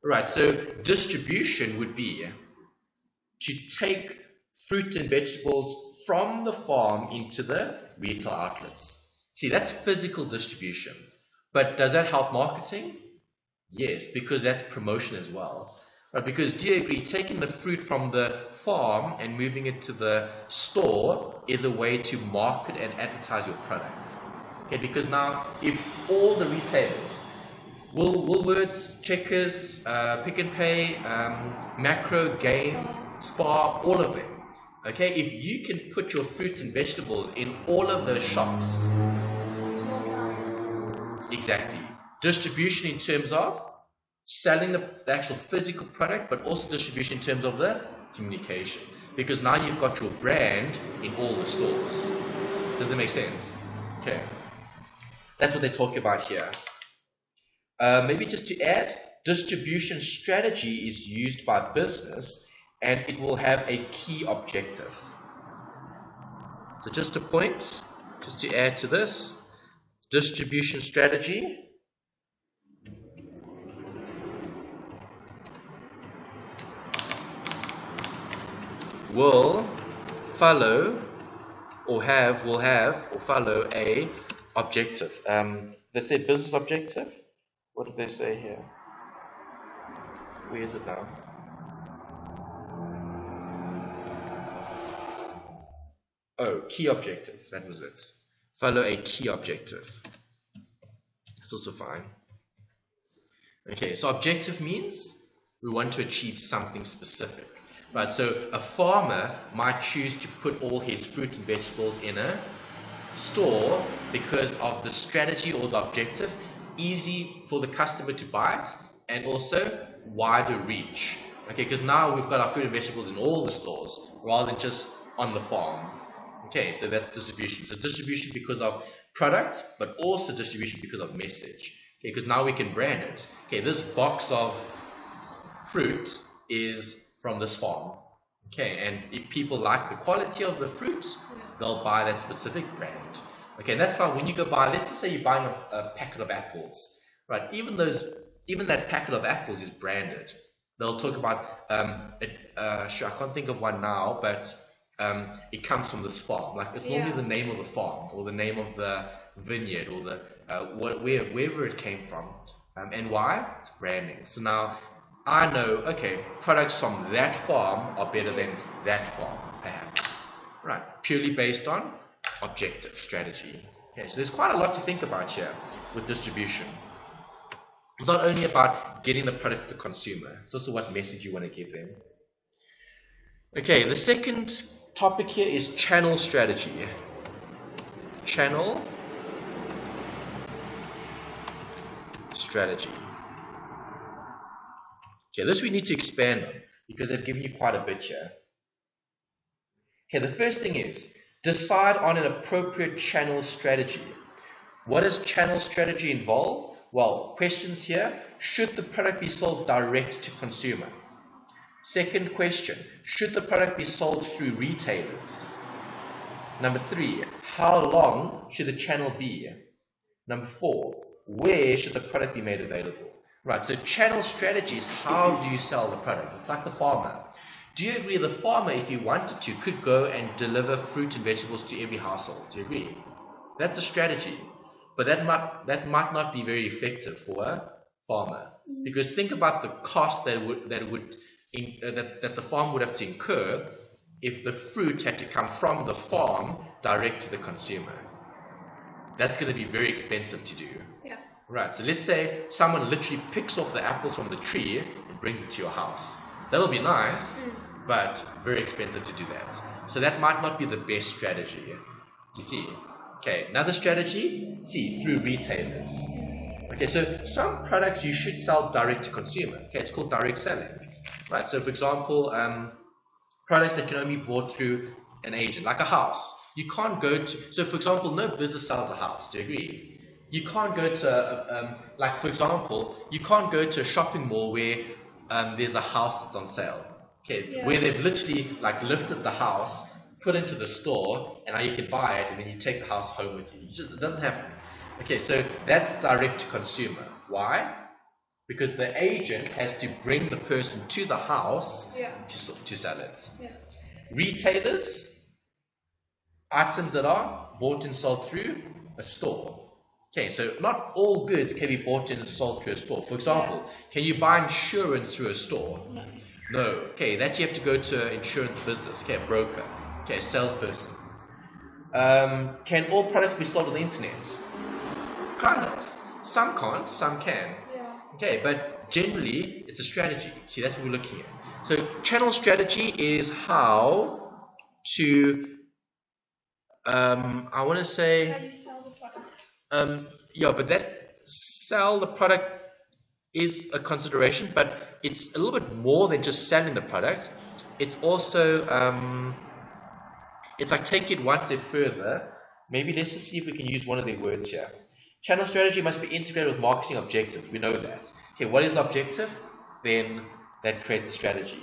Right, so distribution would be to take fruit and vegetables from the farm into the retail outlets. See, that's physical distribution. But does that help marketing? Yes, because that's promotion as well. Right, because do you agree, taking the fruit from the farm and moving it to the store is a way to market and advertise your products. Okay, because now if all the retailers, Woolworths, Checkers, Pick n Pay, Macro, Game, Spar, all of them. Okay, if you can put your fruits and vegetables in all of those shops. Exactly. Distribution in terms of selling the actual physical product, but also distribution in terms of the communication. Because now you've got your brand in all the stores. Does that make sense? Okay. That's what they're talking about here. Maybe just to add, distribution strategy is used by business and it will have a key objective. So just a point, just to add to this, distribution strategy will follow or follow a objective. Let's say business objective. What did they say here? Where is it now? Oh, key objective. That was it. Follow a key objective. That's also fine. Okay, so objective means we want to achieve something specific. Right, so a farmer might choose to put all his fruit and vegetables in a store because of the strategy or the objective. Easy for the customer to buy it, and also wider reach. Okay, because now we've got our fruit and vegetables in all the stores rather than just on the farm. Okay, so that's distribution. So distribution because of product, but also distribution because of message. Okay, because now we can brand it. Okay, this box of fruit is from this farm. Okay, and if people like the quality of the fruit, they'll buy that specific brand. Okay, and that's why when you go buy, let's just say you're buying a packet of apples, right? Even that packet of apples is branded. They'll talk about, sure, I can't think of one now, but it comes from this farm. Like it's normally the name of the farm or the name of the vineyard or the wherever it came from, and why? It's branding. So now I know, okay, products from that farm are better than that farm, perhaps, right? Purely based on objective strategy. Okay, so there's quite a lot to think about here with distribution. It's not only about getting the product to the consumer, it's also what message you want to give them. Okay, the second topic here is channel strategy. Channel strategy. Okay, this we need to expand on because they've given you quite a bit here. Okay, the first thing is decide on an appropriate channel strategy. What does channel strategy involve? Well, questions here. Should the product be sold direct to consumer? Second question, should the product be sold through retailers? Number 3, how long should the channel be? Number 4, where should the product be made available? Right, so channel strategy is how do you sell the product? It's like the farmer. Do you agree the farmer, if he wanted to, could go and deliver fruit and vegetables to every household? Do you agree? That's a strategy. But that might not be very effective for a farmer. Because think about the cost that the farm would have to incur if the fruit had to come from the farm direct to the consumer. That's going to be very expensive to do. Yeah. Right, so let's say someone literally picks off the apples from the tree and brings it to your house. That'll be nice, but very expensive to do that. So that might not be the best strategy. Do you see? Okay, another strategy, see, through retailers. Okay, so some products you should sell direct to consumer. Okay, it's called direct selling. Right, so for example, products that can only be bought through an agent, like a house. You can't go to, so for example, no business sells a house, do you agree? You can't go to, like for example, you can't go to a shopping mall where there's a house that's on sale. Okay, yeah. Where they've literally like lifted the house, put into the store, and now you can buy it, and then you take the house home with you. It doesn't happen. Okay, so that's direct to consumer. Why? Because the agent has to bring the person to the house to sell it. Yeah. Retailers, items that are bought and sold through a store. Okay, so not all goods can be bought and sold through a store. For example, can you buy insurance through a store? No. Okay, that you have to go to an insurance business. Okay, a broker. Okay, a salesperson. Can all products be sold on the internet? Kind of. Some can't, some can. Yeah. Okay, but generally, it's a strategy. See, that's what we're looking at. So, channel strategy is how to, I want to say... How you sell the product. Yeah, but that sell the product is a consideration, but it's a little bit more than just selling the product. It's also, it's like taking it one step further. Maybe let's just see if we can use one of their words here. Channel strategy must be integrated with marketing objectives. We know that. Okay, what is the objective? Then that creates the strategy.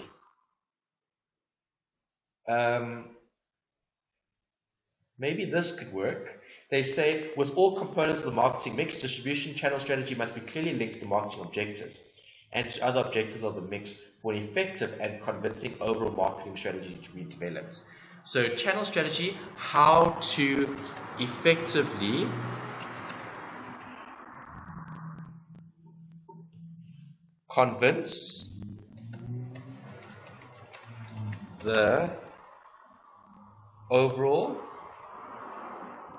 Maybe this could work. They say, with all components of the marketing mix, distribution channel strategy must be clearly linked to the marketing objectives and to other objectives of the mix for an effective and convincing overall marketing strategy to be developed. So channel strategy, how to effectively convince the overall,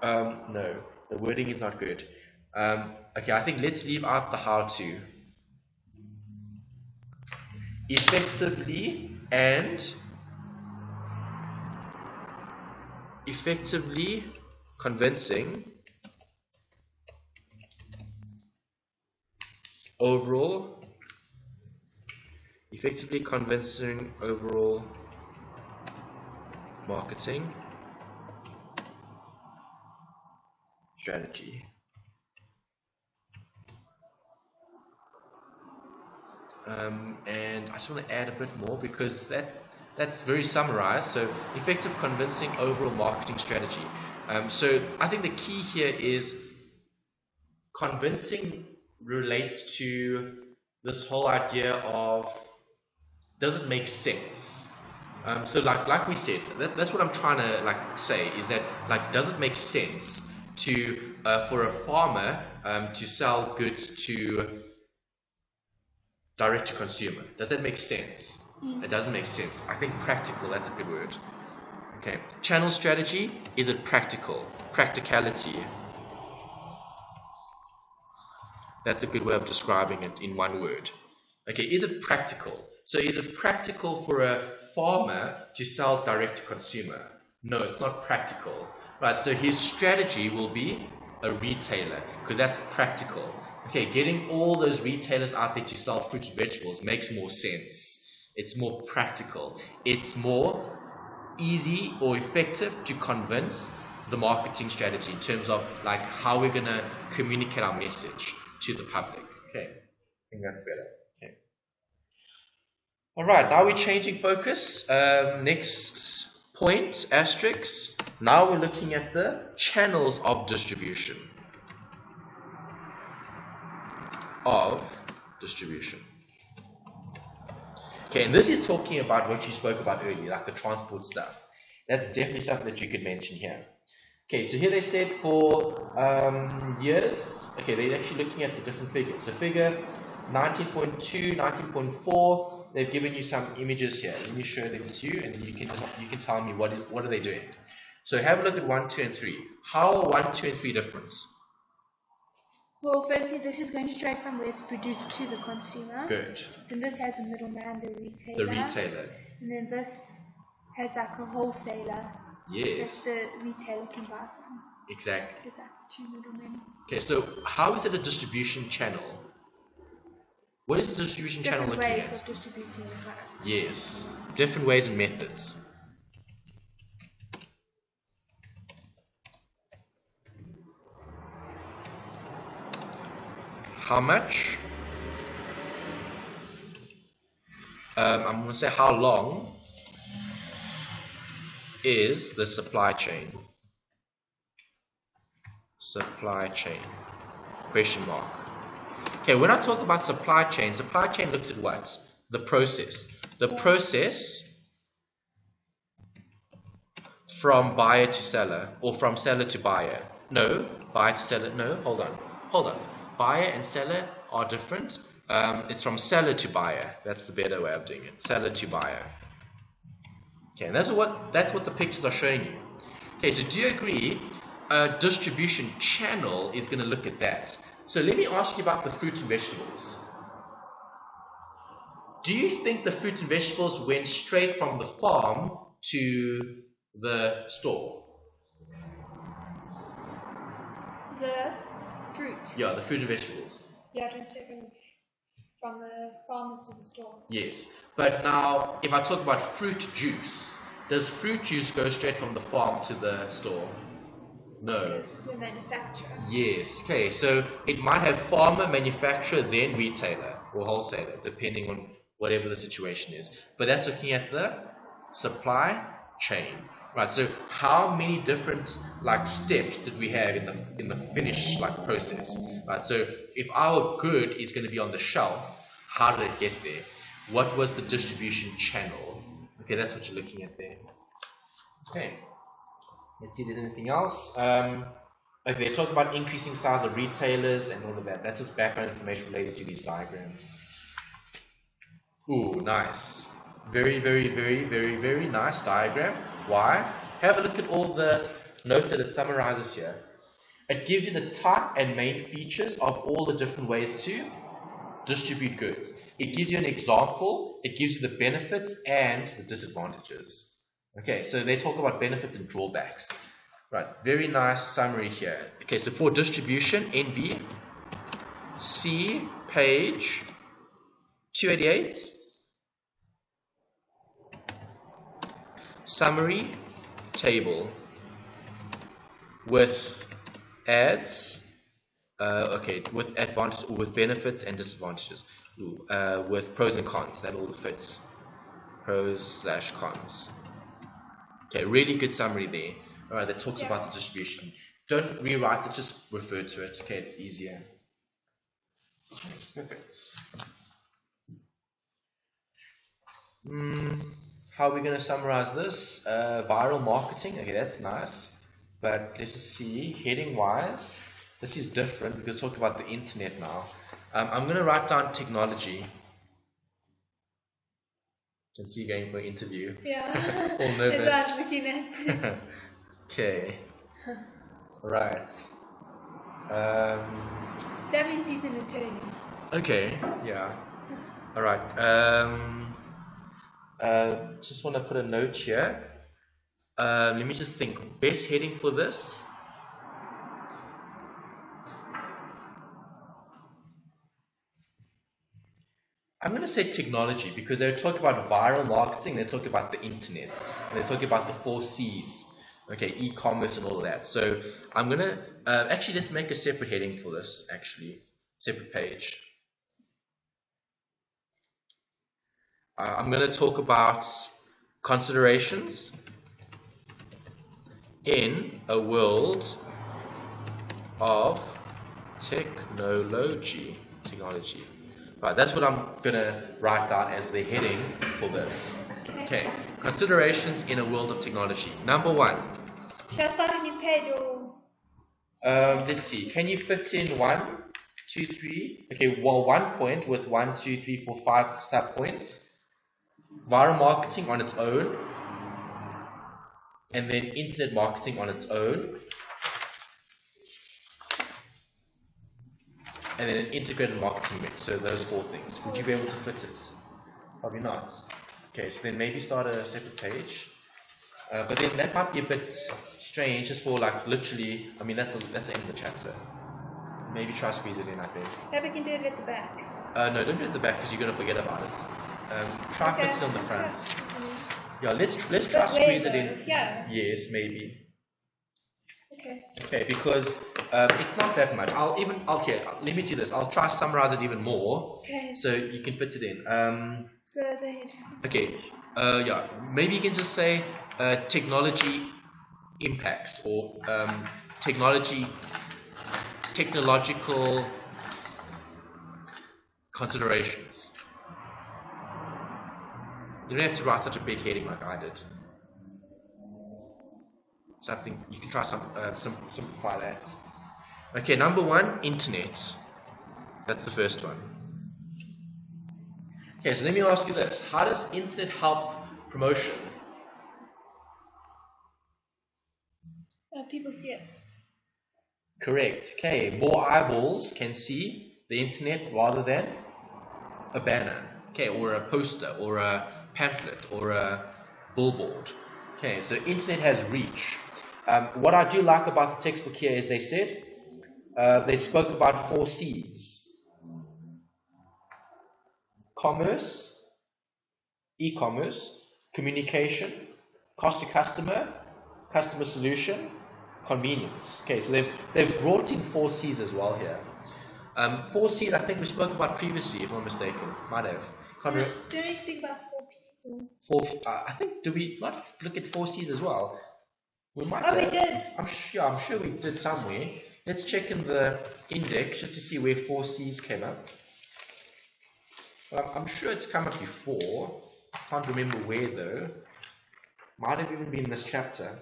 no, the wording is not good. Okay, I think let's leave out the how to. Effectively convincing overall marketing strategy. And I just want to add a bit more because that's very summarized. So effective convincing overall marketing strategy. So I think the key here is convincing relates to this whole idea of, does it make sense? So like we said, that's what I'm trying to say is that does it make sense to for a farmer to sell goods to direct to consumer? Does that make sense? It doesn't make sense. I think practical, that's a good word. Okay. Channel strategy, is it practical? Practicality. That's a good way of describing it in one word. Okay, is it practical? So is it practical for a farmer to sell direct to consumer? No, it's not practical, right? So his strategy will be a retailer, because that's practical. Okay, getting all those retailers out there to sell fruits and vegetables makes more sense. It's more practical. It's more easy or effective to convince the marketing strategy in terms of like how we're going to communicate our message to the public. Okay, I think that's better. Okay. All right, now we're changing focus. Next point, asterisk. Now we're looking at the channels of distribution. Okay, and this is talking about what you spoke about earlier, like the transport stuff. That's definitely something that you could mention here. Okay, so here they said for years, okay, they're actually looking at the different figures. So figure 19.2, 19.4, they've given you some images here. Let me show them to you, and you can tell me what are they doing. So have a look at 1, 2, and 3. How are 1, 2, and 3 different? Well, firstly, this is going straight from where it's produced to the consumer. Good. Then this has a middleman, the retailer. And then this has like a wholesaler. Yes. That the retailer can buy from. Exactly. There's like 2 middlemen. Okay, so how is it a distribution channel? What is the distribution channel looking at? Different ways of distributing the product. Yes, different ways and methods. How much? I'm going to say how long is the supply chain? Supply chain. Question mark. Okay, when I talk about supply chain looks at what? The process. The process from buyer to seller, or from seller to buyer. No, buyer to seller. No, hold on. Buyer and seller are different. It's from seller to buyer. That's the better way of doing it. Seller to buyer. Okay, and that's what the pictures are showing you. Okay, so do you agree? A distribution channel is going to look at that. So let me ask you about the fruit and vegetables. Do you think the fruit and vegetables went straight from the farm to the store? The fruit. Yeah, the fruit and vegetables. Yeah, it went straight from the farmer to the store. Yes, but now if I talk about fruit juice, does fruit juice go straight from the farm to the store? No. It goes to a manufacturer. Yes, okay, so it might have farmer, manufacturer, then retailer or wholesaler, depending on whatever the situation is. But that's looking at the supply chain, right? So how many different like steps did we have in the finish like process, right? So if our good is going to be on the shelf, how did it get there? What was the distribution channel? Okay, that's what you're looking at there. Okay. Let's see if there's anything else. Okay, they talk about increasing size of retailers and all of that. That's just background information related to these diagrams. Ooh, nice. Very, very, very, very, very nice diagram. Why? Have a look at all the notes that it summarizes here. It gives you the type and main features of all the different ways to distribute goods. It gives you an example. It gives you the benefits and the disadvantages. Okay, so they talk about benefits and drawbacks. Right, very nice summary here. Okay, so for distribution, NB, see page 288. Summary table with ads, with advantage, with benefits and disadvantages, with pros and cons. That all fits. Pros/cons. Okay, really good summary there. All right, that talks about the distribution. Don't rewrite it, just refer to it. Okay, it's easier. Perfect. How are we going to summarize this? Viral marketing. Okay, that's nice. But let's just see. Heading wise, this is different because we're talking about the internet now. I'm going to write down technology. Can see you going for an interview. Yeah. All nervous. That's what I was looking at. Okay. Right. That means he's an attorney. Okay. Yeah. All right. Just want to put a note here. Let me just think. Best heading for this. I'm going to say technology, because they talk about viral marketing, they talk about the internet, and they talk about the 4Cs, okay, e-commerce and all of that. So I'm going to, actually let's make a separate heading for this, actually, separate page. I'm going to talk about considerations in a world of technology. Right, that's what I'm going to write down as the heading for this. Okay, considerations in a world of technology. Number one. Should I start a new page or? Let's see. Can you fit in 1, 2, 3? Okay, well, 1 point with 1, 2, 3, 4, 5 sub points. Viral marketing on its own, and then internet marketing on its own, and then an integrated marketing mix. So those 4 things. Would you be able to fit it? Probably not. Okay, so then maybe start a separate page. But then that might be a bit strange, just for like literally. I mean, that's the end of the chapter. Maybe try squeeze it in, I think. Maybe we can do it at the back. No, don't do it at the back because you're going to forget about it. Try put it on the front. Yeah, let's try squeeze it in. Yeah. Yes, maybe. Okay. Okay, because it's not that much. Let me do this. I'll try summarize it even more. Okay. So you can fit it in. So the head. Okay. Yeah. Maybe you can just say technology impacts, or technological considerations. You don't have to write such a big heading like I did. Something you can try simplify that. Okay, number 1, internet. That's the first one. Okay, so let me ask you this: how does internet help promotion? People see it. Correct. Okay, more eyeballs can see the internet rather than a banner, okay, or a poster, or a pamphlet, or a billboard. Okay, so internet has reach. What I do like about the textbook here is they spoke about 4 C's: commerce, e-commerce, communication, cost to customer, customer solution, convenience. Okay, so they've brought in 4 C's as well here. 4 C's I think we spoke about previously, if I'm not mistaken. Might have. Do we speak about 4 P's? I think, do we not look at 4 C's as well? We might have. We did. I'm sure we did somewhere. Let's check in the index just to see where 4 C's came up. Well, I'm sure it's come up before. I can't remember where though. Might have even been in this chapter.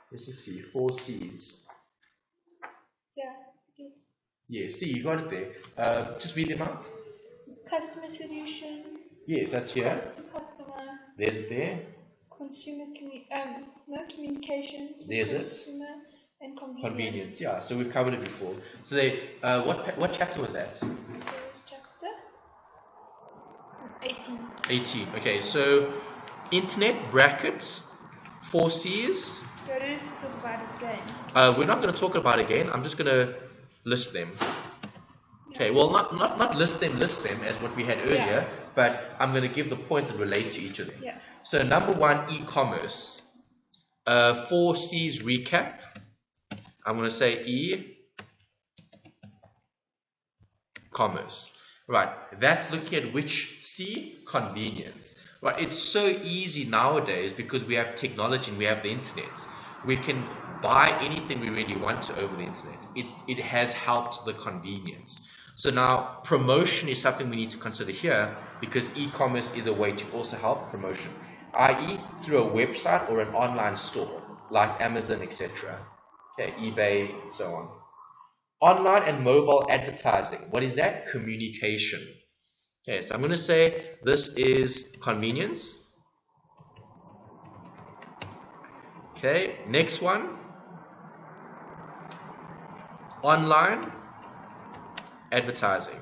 Let's just see. 4 C's. Yeah. Yeah, see, you got it there. Just read them out. Customer solution. Yes, that's here. Customer. There's it there. Communications. There's consumer it. And Convenience. Yeah, so we've covered it before. So what chapter was that? First chapter. 18. 18. Okay, so internet brackets, 4 C's. We're ready to talk about it again. We're not going to talk about it again. I'm just going to list them. Okay, well, not list them as what we had earlier, but I'm going to give the point that relate to each of them. Yeah. So number 1, e-commerce. 4 C's recap. I'm going to say e-commerce. Right, that's looking at which C? Convenience. Right, it's so easy nowadays because we have technology and we have the internet. We can buy anything we really want to over the internet. It has helped the convenience. So now promotion is something we need to consider here, because e-commerce is a way to also help promotion, i.e. through a website or an online store like Amazon, etc. Okay, eBay, and so on. Online and mobile advertising. What is that? Communication. Okay, so I'm going to say this is convenience. Okay, next one. Online advertising.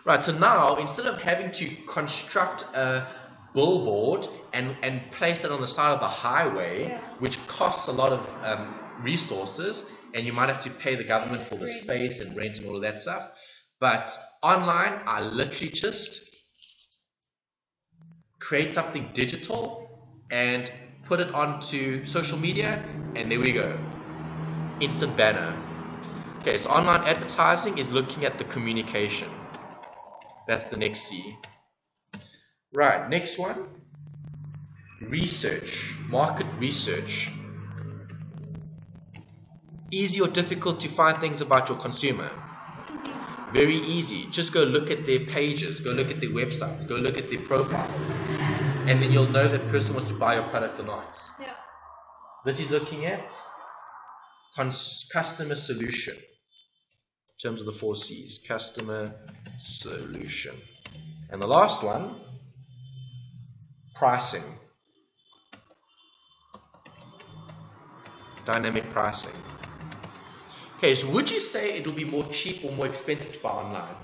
Right, so now instead of having to construct a billboard and place that on the side of the highway, which costs a lot of resources, and you might have to pay the government for the space and rent and all of that stuff. But online, I literally just create something digital and put it onto social media, and there we go. Instant banner. Okay, so online advertising is looking at the communication. That's the next C. Right, next one. Research, market research. Easy or difficult to find things about your consumer? Very easy. Just go look at their pages, go look at their websites, go look at their profiles, and then you'll know that person wants to buy your product or not. Yeah. This is looking at customer solution. In terms of the 4 C's, customer solution. And the last one, pricing. Dynamic pricing. Okay, so would you say it will be more cheap or more expensive to buy online?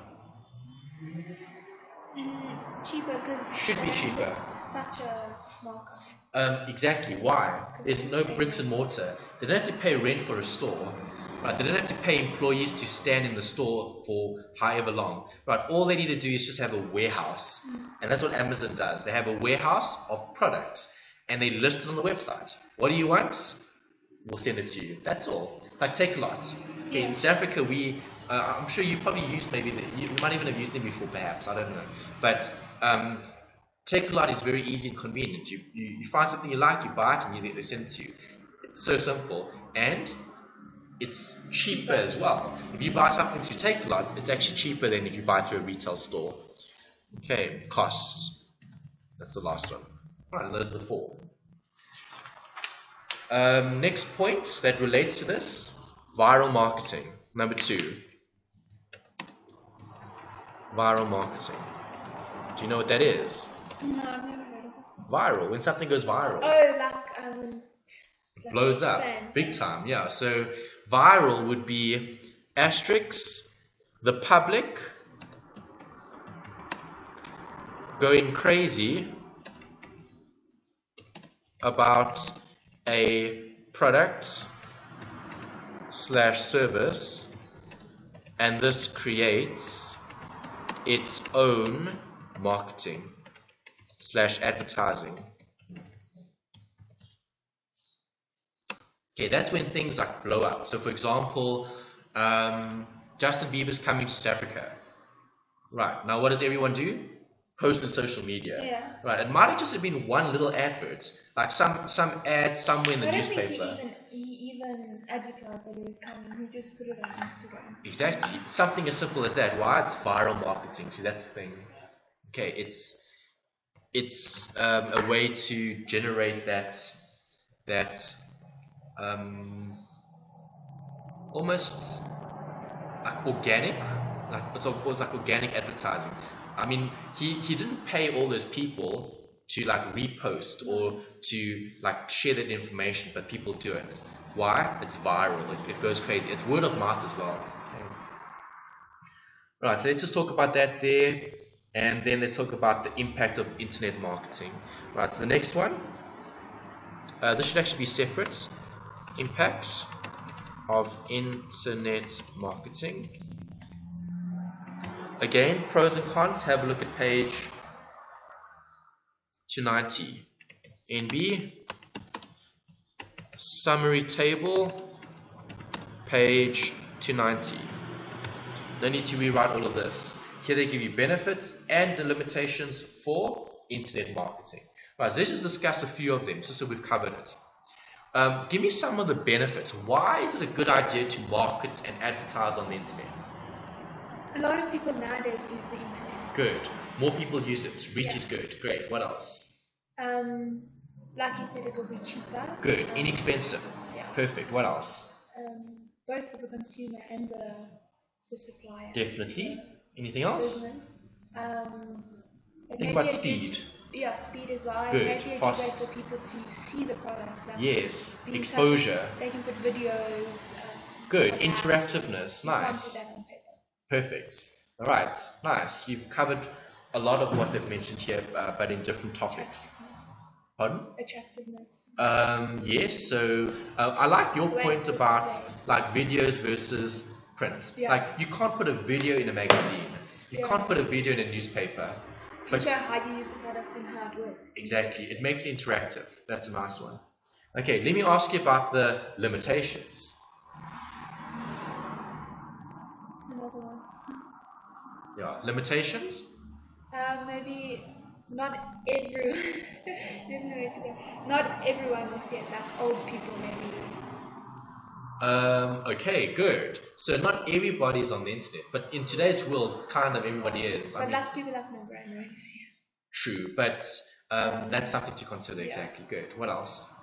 Cheaper, because should be cheaper. Such a markup. Exactly. Why? There's no bricks and mortar. They don't have to pay rent for a store. Right? They don't have to pay employees to stand in the store for however long. Right? All they need to do is just have a warehouse, and that's what Amazon does. They have a warehouse of products, and they list it on the website. What do you want? We'll send it to you. That's all. Like Takealot. Okay, in South Africa, I'm sure you probably used you might even have used them before, perhaps. I don't know. But Takealot is very easy and convenient. You find something you like, you buy it, and they send it to you. It's so simple, and it's cheaper as well. If you buy something through Takealot, it's actually cheaper than if you buy through a retail store. Okay, costs. That's the last one. All right, and those are the 4. Next point that relates to this, viral marketing. Number 2. Viral marketing. Do you know what that is? No, I've never heard of it. Viral, when something goes viral. Oh, like blows up, big time, yeah. So viral would be asterisks, the public going crazy about a product / service, and this creates its own marketing / advertising. Okay, that's when things like blow up. So for example, Justin Bieber's coming to South Africa. Right, now what does everyone do? Post on social media. Yeah. Right, it might have just been one little advert, like some ad somewhere in the newspaper. I don't think he even advertised that he was coming. He just put it on Instagram. Exactly, something as simple as that. Why? It's viral marketing. See, that's the thing. Okay, it's a way to generate that almost like organic, like it's almost like organic advertising. I mean, he didn't pay all those people to like repost or to like share that information, but people do it. Why? It's viral. It goes crazy. It's word of mouth as well. Okay. Right. So let's just talk about that there, and then let's talk about the impact of internet marketing. Right. So the next one. This should actually be separate. Impact of internet marketing. Again, pros and cons. Have a look at page 290. NB, summary table, page 290. No need to rewrite all of this. Here they give you benefits and the limitations for internet marketing. Right, so let's just discuss a few of them, just so we've covered it. Give me some of the benefits. Why is it a good idea to market and advertise on the internet? A lot of people nowadays use the internet. Good. More people use it. Reach is good. Great. What else? Like you said, it will be cheaper. Good. Inexpensive. Yeah. Perfect. What else? Both for the consumer and the supplier. Definitely. Anything else? Business. Think about speed. Speed as well. Good. And maybe Fast. a good way for people to see the product. Like yes. Exposure. They can put videos. Good. Interactiveness. Nice. Put that on paper. Perfect. All right, nice. You've covered a lot of what they've mentioned here, but in different topics. Pardon? Attractiveness. Yes. So I like your The way point it's about displayed. like videos versus print. Yeah. Like you can't put a video in a magazine. You Yeah. can't put a video in a newspaper. You But show how you use the product and how it works. exactly, it makes it interactive. That's a nice one. Okay, let me ask you about the limitations. Another one. Yeah, limitations. Maybe not everyone. There's no way to go. Not everyone will see it. Like old people, maybe. Okay, good. So not everybody's on the internet, but in today's world, kind of everybody is. But like people like my brain won't see it. True, but that's something to consider. Yeah. Exactly. Good. What else?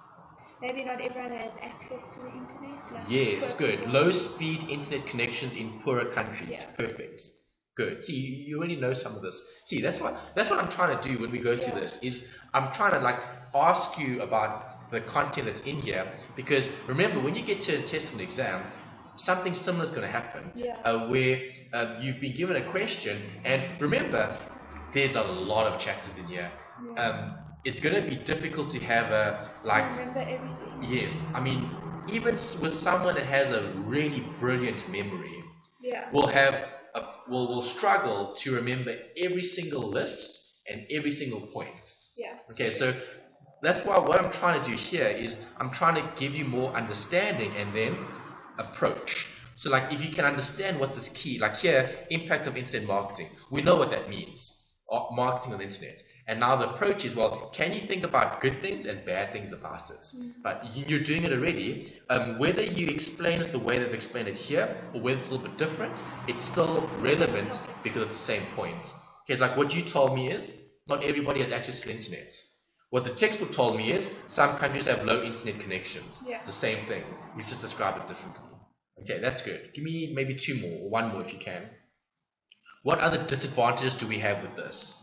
Maybe not everyone has access to the internet. Like Yes, poor good. people. Low speed internet connections in poorer countries. Yeah. Perfect. Good. See, you already know some of this. See, that's what I'm trying to do when we go through this. Is I'm trying to like ask you about the content that's in here, because remember, when you get to a test and exam, something similar is going to happen. Yeah. Where you've been given a question, and remember, there's a lot of chapters in here. Yeah. It's going to be difficult to have a like. To remember everything. Yes, I mean, even with someone that has a really brilliant memory, Yeah. will struggle to remember every single list and every single point. Yeah. Okay, so that's why what I'm trying to do here is I'm trying to give you more understanding and then approach. So like if you can understand what this key, like here, impact of internet marketing, we know what that means, marketing on the internet. And now the approach is, well, can you think about good things and bad things about it? But you're doing it already. Whether you explain it the way they've explained it here, or whether it's a little bit different, it's still relevant because it's the same point. Okay, it's like what you told me is, not everybody has access to the internet. What the textbook told me is, some countries have low internet connections. Yeah. It's the same thing. You've just described it differently. Okay, that's good. Give me maybe two more, or one more if you can. What other disadvantages do we have with this?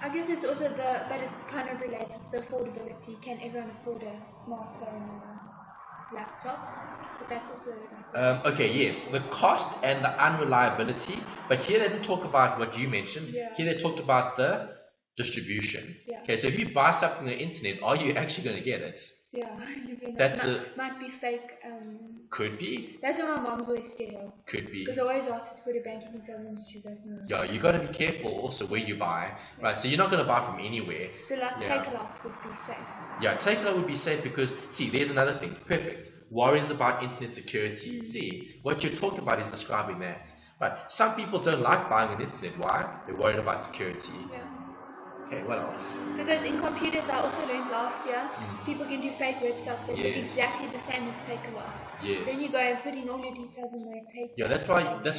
I guess it's also but it kind of relates. It's the affordability. Can everyone afford a smartphone or laptop? But that's also. Okay, yes, the cost and the unreliability. But here they didn't talk about what you mentioned. Yeah. Here they talked about the distribution. Yeah. Okay, so if you buy something on the internet, are you actually going to get it? Yeah, That's might be fake. Could be. That's what my mom's always scared of. Could be. Because I always asked her to put her banking details in, she's like, no. Yeah, you got to be careful also where you buy, right? So you're not going to buy from anywhere. So like Takealot would be safe. Yeah, Takealot would be safe because, see, there's another thing. Perfect. Worries about internet security. See, what you're talking about is describing that. Right. Some people don't like buying on the internet. Why? They're worried about security. Yeah. Okay, what else? Because in computers, I also learned last year, people can do fake websites that look exactly the same as Takealot. Yes. Then you go and put in all your details and they take. Yeah, that's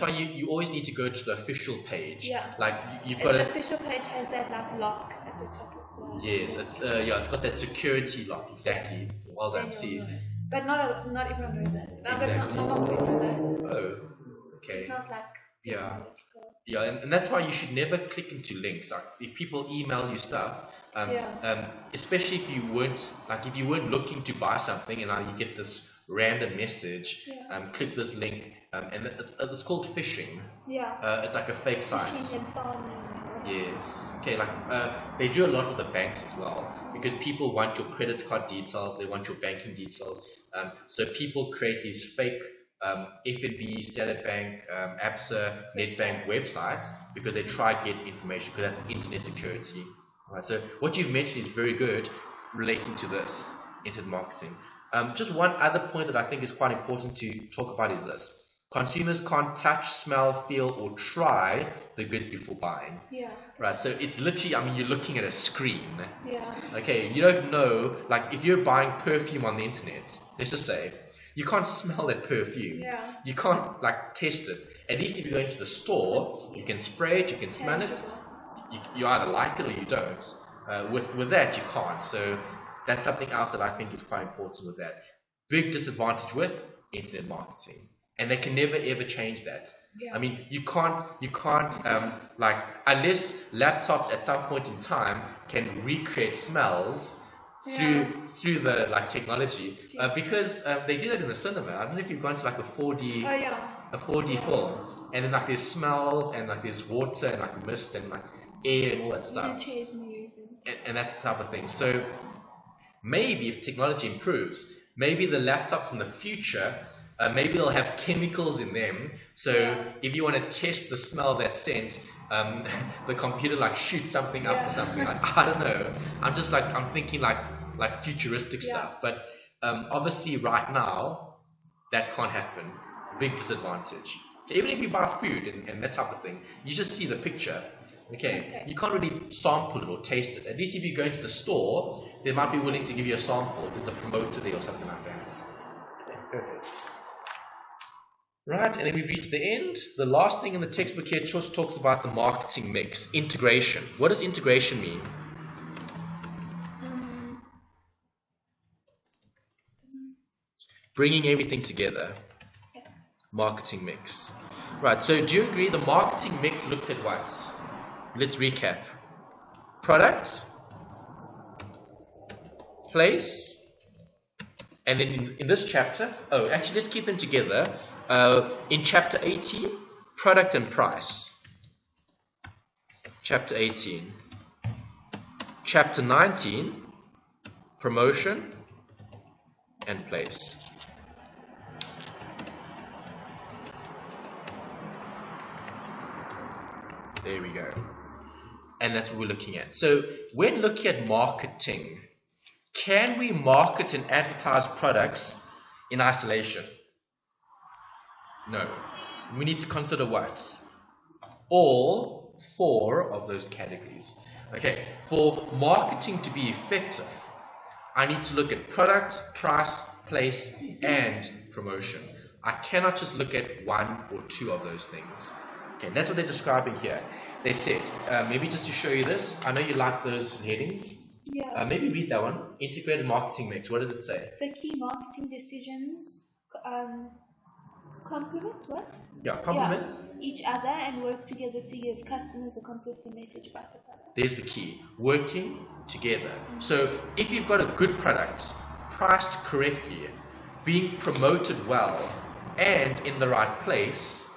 why you always need to go to the official page. Yeah. Like you've got the official page has that like lock at the top of the. Yes, it's got that security lock exactly. Well done. See. But not everyone knows that. Exactly. My mom would know that. Oh. Okay. She's not like. Yeah, and that's why you should never click into links. Like if people email you stuff, especially if you weren't looking to buy something, and now you get this random message, click this link, and it's called phishing. Yeah. It's like a fake site. Phishing and farming. Yes. Okay. Like they do a lot with the banks as well, because people want your credit card details, they want your banking details. So people create these fake. FNB, Standard Bank, ABSA, Netbank websites because they try to get information because that's internet security. Right. So what you've mentioned is very good relating to this internet marketing. Just one other point that I think is quite important to talk about is this: consumers can't touch, smell, feel, or try the goods before buying. Yeah. Right. So it's literally, you're looking at a screen. Yeah. Okay. You don't know, like if you're buying perfume on the internet, let's just say. You can't smell that perfume. Yeah. You can't test it. At least if you go into the store, you can spray it, you can smell it. You either like it or you don't. With that, you can't. So that's something else that I think is quite important with that. Big disadvantage with internet marketing, and they can never ever change that. Yeah. You can't unless laptops at some point in time can recreate smells. Through the technology, because they do that in the cinema. I don't know if you've gone to a 4D film. and then like there's smells, and like there's water, and like mist, and like air, and all that stuff. The chairs move. And that's the type of thing. So maybe if technology improves, maybe the laptops in the future, maybe they'll have chemicals in them. So if you want to test the smell that's sent, the computer like shoots something up or something. Like, I don't know. I'm thinking like futuristic stuff. But obviously right now that can't happen. Big disadvantage. Even if you buy food and that type of thing, you just see the picture. Okay, you can't really sample it or taste it. At least if you go into the store, they might be willing to give you a sample if there's a promoter there or something like that. Okay, perfect. Right, and then we've reached the end. The last thing in the textbook here just talks about the marketing mix, integration. What does integration mean? Bringing everything together. Marketing mix. Right, so do you agree the marketing mix looked at what? Let's recap. Product, place, and then in this chapter, actually let's keep them together. In chapter 18, product and price. Chapter 18. Chapter 19, promotion and place. There we go. And that's what we're looking at. So when looking at marketing, can we market and advertise products in isolation? No. We need to consider what? All four of those categories. Okay, for marketing to be effective, I need to look at product, price, place, and promotion. I cannot just look at one or two of those things. Okay, that's what they're describing here. They said, maybe just to show you this, I know you like those headings. Yeah. Maybe read that one. Integrated marketing mix. What does it say? The key marketing decisions complement what? Yeah, complement each other and work together to give customers a consistent message about the product. There's the key. Working together. So if you've got a good product, priced correctly, being promoted well, and in the right place,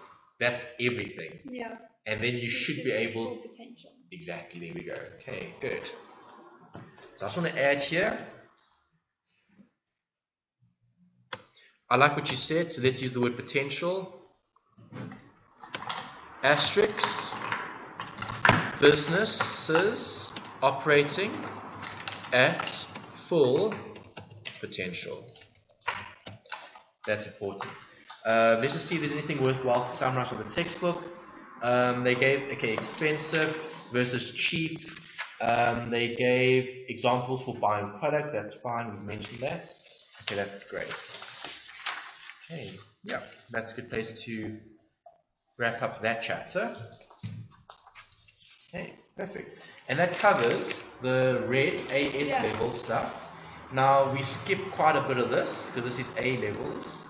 that's everything. Yeah. And then you should be able. Full potential. Exactly. There we go. Okay. Good. So I just want to add here. I like what you said. So let's use the word potential. Asterisks. Businesses operating at full potential. That's important. Let's just see if there's anything worthwhile to summarize from the textbook. They gave, expensive versus cheap. They gave examples for buying products. That's fine. We've mentioned that. Okay, that's great. Okay, yeah, that's a good place to wrap up that chapter. Okay, perfect. And that covers the red AS level stuff. Now we skip quite a bit of this because this is A levels.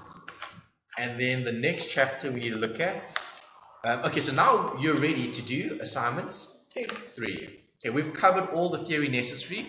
And then the next chapter we need to look at. Okay, so now you're ready to do assignment 3. Okay, we've covered all the theory necessary.